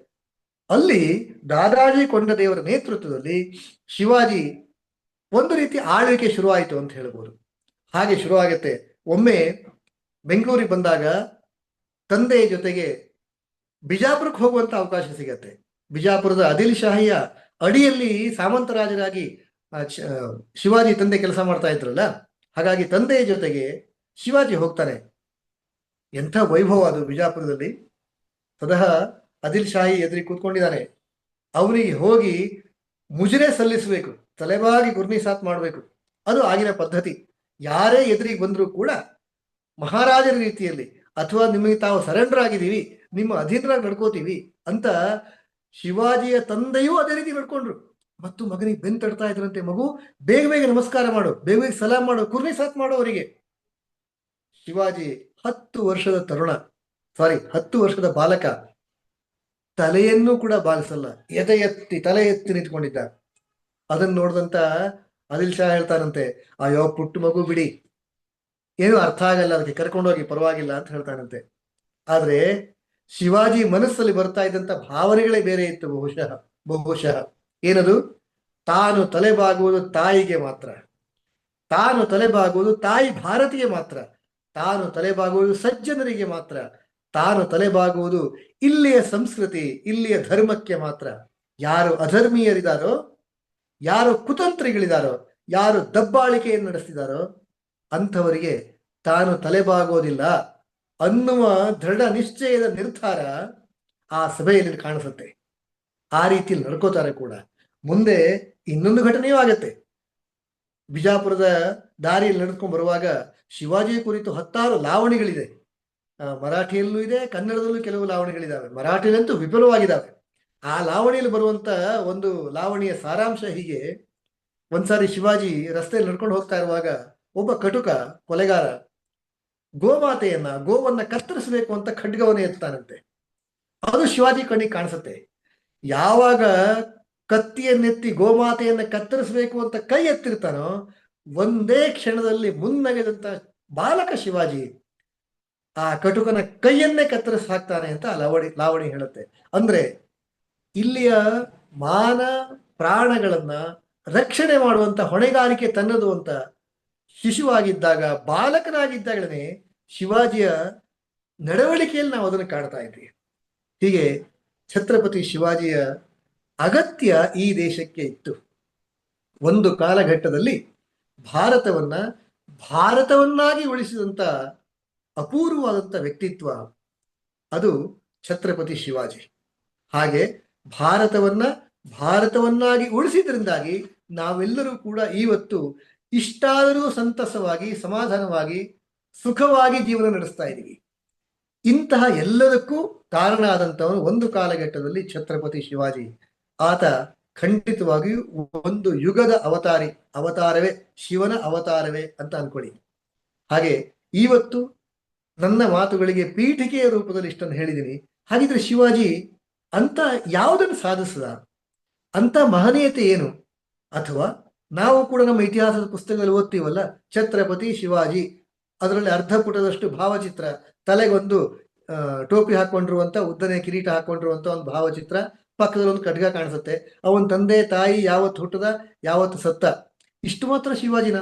ಅಲ್ಲಿ ದಾದಾಜಿ ಕೊಂಡದೇವರ ನೇತೃತ್ವದಲ್ಲಿ ಶಿವಾಜಿ ಒಂದು ರೀತಿ ಆಳ್ವಿಕೆ ಶುರುವಾಯಿತು ಅಂತ ಹೇಳ್ಬೋದು. ಹಾಗೆ ಶುರುವಾಗುತ್ತೆ. ಒಮ್ಮೆ ಬೆಂಗಳೂರಿಗೆ ಬಂದಾಗ ತಂದೆಯ ಜೊತೆಗೆ ಬಿಜಾಪುರಕ್ಕೆ ಹೋಗುವಂತ ಅವಕಾಶ ಸಿಗತ್ತೆ. ಬಿಜಾಪುರದ ಆದಿಲ್ ಶಾಹಿಯ ಅಡಿಯಲ್ಲಿ ಸಾಮಂತರಾಜರಾಗಿ ಶಿವಾಜಿ ತಂದೆ ಕೆಲಸ ಮಾಡ್ತಾ ಇದ್ರಲ್ಲ, ಹಾಗಾಗಿ ತಂದೆಯ ಜೊತೆಗೆ ಶಿವಾಜಿ ಹೋಗ್ತಾನೆ. ಎಂಥ ವೈಭವ ಅದು ಬಿಜಾಪುರದಲ್ಲಿ. ಸ್ವತಃ ಆದಿಲ್ ಶಾಹಿ ಎದುರಿಗೆ ಕೂತ್ಕೊಂಡಿದ್ದಾನೆ. ಅವನಿಗೆ ಹೋಗಿ ಮುಜರೆ ಸಲ್ಲಿಸಬೇಕು, ತಲೆಬಾಗಿ ಗುರ್ನಿಸಾತ್ ಮಾಡಬೇಕು. ಅದು ಆಗಿನ ಪದ್ಧತಿ. ಯಾರೇ ಎದುರಿಗೆ ಬಂದರೂ ಕೂಡ ಮಹಾರಾಜರ ರೀತಿಯಲ್ಲಿ, ಅಥವಾ ನಿಮಗೆ ತಾವು ಸರೆಂಡರ್ ಆಗಿದ್ದೀವಿ, ನಿಮ್ಮ ಅಧೀನರಾಗಿ ನಡ್ಕೋತೀವಿ ಅಂತ ಶಿವಾಜಿಯ ತಂದೆಯೂ ಅದೇ ರೀತಿ ನಡ್ಕೊಂಡ್ರು. ಮತ್ತು ಮಗನಿಗೆ ಬೆನ್ ತಡ್ತಾ ಇದ್ರಂತೆ, ಮಗು ಬೇಗ ಬೇಗ ನಮಸ್ಕಾರ ಮಾಡು, ಬೇಗ ಬೇಗ ಸಲಾಮ್ ಮಾಡು, ಕುರ್ನಿಸಾತ್ ಮಾಡು ಅವರಿಗೆ. ಶಿವಾಜಿ 10 ವರ್ಷದ ತರುಣ, 10 ವರ್ಷದ ಬಾಲಕ, ತಲೆಯನ್ನು ಕೂಡ ಬಾಗಿಸಲ್ಲ, ತಲೆ ಎತ್ತಿ ನಿಂತ್ಕೊಂಡಿದ್ದ. ಅದನ್ನ ನೋಡಿದಂತ ಆದಿಲ್ ಶಾ ಹೇಳ್ತಾನಂತೆ, ಅಯ್ಯೋ ಪುಟ್ಟ ಮಗು ಬಿಡಿ, ಏನು ಅರ್ಥ ಆಗಲ್ಲ, ಅದಕ್ಕೆ ಕರ್ಕೊಂಡೋಗಿ ಪರವಾಗಿಲ್ಲ ಅಂತ ಹೇಳ್ತಾನಂತೆ. ಆದ್ರೆ ಶಿವಾಜಿ ಮನಸ್ಸಲ್ಲಿ ಬರ್ತಾ ಇದ್ದಂತ ಭಾವನೆಗಳೇ ಬೇರೆ ಇತ್ತು. ಬಹುಶಃ ಏನದು? ತಾನು ತಲೆಬಾಗುವುದು ತಾಯಿಗೆ ಮಾತ್ರ, ತಾನು ತಲೆಬಾಗುವುದು ತಾಯಿ ಭಾರತಿಗೆ ಮಾತ್ರ, ತಾನು ತಲೆಬಾಗುವುದು ಸಜ್ಜನರಿಗೆ ಮಾತ್ರ, ತಾನು ತಲೆಬಾಗುವುದು ಇಲ್ಲಿಯ ಸಂಸ್ಕೃತಿ, ಇಲ್ಲಿಯ ಧರ್ಮಕ್ಕೆ ಮಾತ್ರ. ಯಾರು ಅಧರ್ಮೀಯರಿದ್ದಾರೋ, ಯಾರು ಕುತಂತ್ರಿಗಳಿದಾರೋ, ಯಾರು ದಬ್ಬಾಳಿಕೆಯನ್ನು ನಡೆಸ್ತಿದಾರೋ ಅಂಥವರಿಗೆ ತಾನು ತಲೆಬಾಗೋದಿಲ್ಲ ಅನ್ನುವ ದೃಢ ನಿಶ್ಚಯದ ನಿರ್ಧಾರ ಆ ಸಭೆಯಲ್ಲಿ ಕಾಣಿಸುತ್ತೆ. ಆ ರೀತಿಯಲ್ಲಿ ನಡ್ಕೋತಾರೆ ಕೂಡ. ಮುಂದೆ ಇನ್ನೊಂದು ಘಟನೆಯೂ ಆಗತ್ತೆ. ಬಿಜಾಪುರದ ದಾರಿಯಲ್ಲಿ ನಡೆದುಕೊಂಡು ಬರುವಾಗ ಶಿವಾಜಿ ಕುರಿತು 10 ಲಾವಣಿಗಳಿದೆ. ಮರಾಠಿಯಲ್ಲೂ ಇದೆ, ಕನ್ನಡದಲ್ಲೂ ಕೆಲವು ಲಾವಣಿಗಳಿದ್ದಾವೆ. ಮರಾಠಿಯಲ್ಲಂತೂ ವಿಪುಲವಾಗಿದ್ದಾವೆ. ಆ ಲಾವಣಿಯಲ್ಲಿ ಬರುವಂತ ಒಂದು ಲಾವಣಿಯ ಸಾರಾಂಶ ಹೀಗೆ: ಒಂದ್ಸಾರಿ ಶಿವಾಜಿ ರಸ್ತೆಯಲ್ಲಿ ನಡ್ಕೊಂಡು ಹೋಗ್ತಾ ಇರುವಾಗ ಒಬ್ಬ ಕಟುಕ ಕೊಲೆಗಾರ ಗೋವನ್ನ ಕತ್ತರಿಸಬೇಕು ಅಂತ ಖಡ್ಗವನ್ನ ಎತ್ತಾನಂತೆ. ಅದು ಶಿವಾಜಿ ಕಣ್ಣಿಗೆ ಕಾಣಿಸುತ್ತೆ. ಯಾವಾಗ ಕತ್ತಿಯನ್ನೆತ್ತಿ ಗೋಮಾತೆಯನ್ನ ಕತ್ತರಿಸಬೇಕು ಅಂತ ಕೈ ಎತ್ತಿರ್ತಾನೋ, ಒಂದೇ ಕ್ಷಣದಲ್ಲಿ ಮುನ್ನಗೆದಂತ ಬಾಲಕ ಶಿವಾಜಿ ಆ ಕಟುಕನ ಕೈಯನ್ನೇ ಕತ್ತರಿಸಿ ಹಾಕ್ತಾನೆ ಅಂತ ಲಾವಣಿ ಹೇಳುತ್ತೆ. ಅಂದ್ರೆ ಇಲ್ಲಿಯ ಮಾನ ಪ್ರಾಣಗಳನ್ನ ರಕ್ಷಣೆ ಮಾಡುವಂತ ಹೊಣೆಗಾರಿಕೆ ತನ್ನದು ಅಂತ ಶಿಶುವಾಗಿದ್ದಾಗ, ಬಾಲಕನಾಗಿದ್ದಾಗಲೇ ಶಿವಾಜಿಯ ನಡವಳಿಕೆಯಲ್ಲಿ ನಾವು ಅದನ್ನು ಕಾಣ್ತಾ ಇದ್ವಿ. ಹೀಗೆ ಛತ್ರಪತಿ ಶಿವಾಜಿಯ ಅಗತ್ಯ ಈ ದೇಶಕ್ಕೆ ಇತ್ತು. ಒಂದು ಕಾಲಘಟ್ಟದಲ್ಲಿ ಭಾರತವನ್ನಾಗಿ ಉಳಿಸಿದಂತ ಅಪೂರ್ವವಾದಂಥ ವ್ಯಕ್ತಿತ್ವ ಅದು ಛತ್ರಪತಿ ಶಿವಾಜಿ. ಹಾಗೆ ಭಾರತವನ್ನಾಗಿ ಉಳಿಸಿದ್ರಿಂದಾಗಿ ನಾವೆಲ್ಲರೂ ಕೂಡ ಇವತ್ತು ಇಷ್ಟಾದರೂ ಸಂತಸವಾಗಿ, ಸಮಾಧಾನವಾಗಿ, ಸುಖವಾಗಿ ಜೀವನ ನಡೆಸ್ತಾ ಇದ್ದೀವಿ. ಇಂತಹ ಎಲ್ಲದಕ್ಕೂ ಕಾರಣ ಆದಂಥವನು ಒಂದು ಕಾಲಘಟ್ಟದಲ್ಲಿ ಛತ್ರಪತಿ ಶಿವಾಜಿ. ಆತ ಖಂಡಿತವಾಗಿಯೂ ಒಂದು ಯುಗದ ಅವತಾರವೇ, ಶಿವನ ಅವತಾರವೇ ಅಂತ ಅನ್ಕೊಳ್ಳಿ. ಹಾಗೆ ಇವತ್ತು ನನ್ನ ಮಾತುಗಳಿಗೆ ಪೀಠಿಕೆಯ ರೂಪದಲ್ಲಿ ಇಷ್ಟನ್ನು ಹೇಳಿದ್ದೀನಿ. ಹಾಗಿದ್ರೆ ಶಿವಾಜಿ ಅಂತ ಯಾವುದನ್ನು ಸಾಧಿಸಿದ, ಅಂತ ಮಹನೀಯತೆ ಏನು? ಅಥವಾ ನಾವು ಕೂಡ ನಮ್ಮ ಇತಿಹಾಸದ ಪುಸ್ತಕದಲ್ಲಿ ಓದ್ತೀವಲ್ಲ, ಛತ್ರಪತಿ ಶಿವಾಜಿ, ಅದರಲ್ಲಿ ಅರ್ಧ ಪುಟದಷ್ಟು ಭಾವಚಿತ್ರ, ತಲೆಗೊಂದು ಟೋಪಿ ಹಾಕೊಂಡಿರುವಂತ, ಉದ್ದನೆ ಕಿರೀಟ ಹಾಕೊಂಡಿರುವಂತ ಒಂದು ಭಾವಚಿತ್ರ, ಪಕ್ಕದಲ್ಲಿ ಒಂದು ಖಡ್ಗ ಕಾಣಿಸುತ್ತೆ. ಅವನ ತಂದೆ ತಾಯಿ ಯಾವತ್ತು ಹುಟ್ಟದ, ಯಾವತ್ತು ಸತ್ತ, ಇಷ್ಟು ಮಾತ್ರ ಶಿವಾಜಿನ?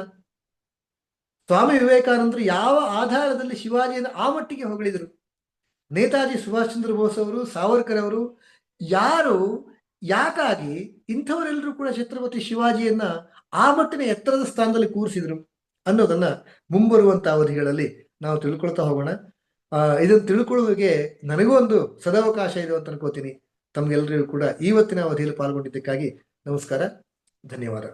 ಸ್ವಾಮಿ ವಿವೇಕಾನಂದರು ಯಾವ ಆಧಾರದಲ್ಲಿ ಶಿವಾಜಿಯನ್ನು ಆ ಮಟ್ಟಿಗೆ ಹೊಗಳಿದರು? ನೇತಾಜಿ ಸುಭಾಷ್ ಚಂದ್ರ ಬೋಸ್ ಅವರು, ಸಾವರ್ಕರ್ ಅವರು, ಯಾಕಾಗಿ ಇಂಥವರೆಲ್ಲರೂ ಕೂಡ ಛತ್ರಪತಿ ಶಿವಾಜಿಯನ್ನ ಆ ಮಟ್ಟಿನ ಎತ್ತರದ ಸ್ಥಾನದಲ್ಲಿ ಕೂರಿಸಿದ್ರು ಅನ್ನೋದನ್ನ ಮುಂಬರುವಂತ ಅವಧಿಗಳಲ್ಲಿ ನಾವು ತಿಳ್ಕೊಳ್ತಾ ಹೋಗೋಣ. ಇದನ್ನು ತಿಳ್ಕೊಳ್ಳುವಿಗೆ ನನಗೂ ಒಂದು ಸದಾವಕಾಶ ಇದೆ ಅಂತ ಅನ್ಕೋತೀನಿ. ತಮ್ಗೆಲ್ಲರಿಗೂ ಕೂಡ ಇವತ್ತಿನ ಅವಧಿಯಲ್ಲಿ ಪಾಲ್ಗೊಂಡಿದ್ದಕ್ಕಾಗಿ ನಮಸ್ಕಾರ, ಧನ್ಯವಾದ.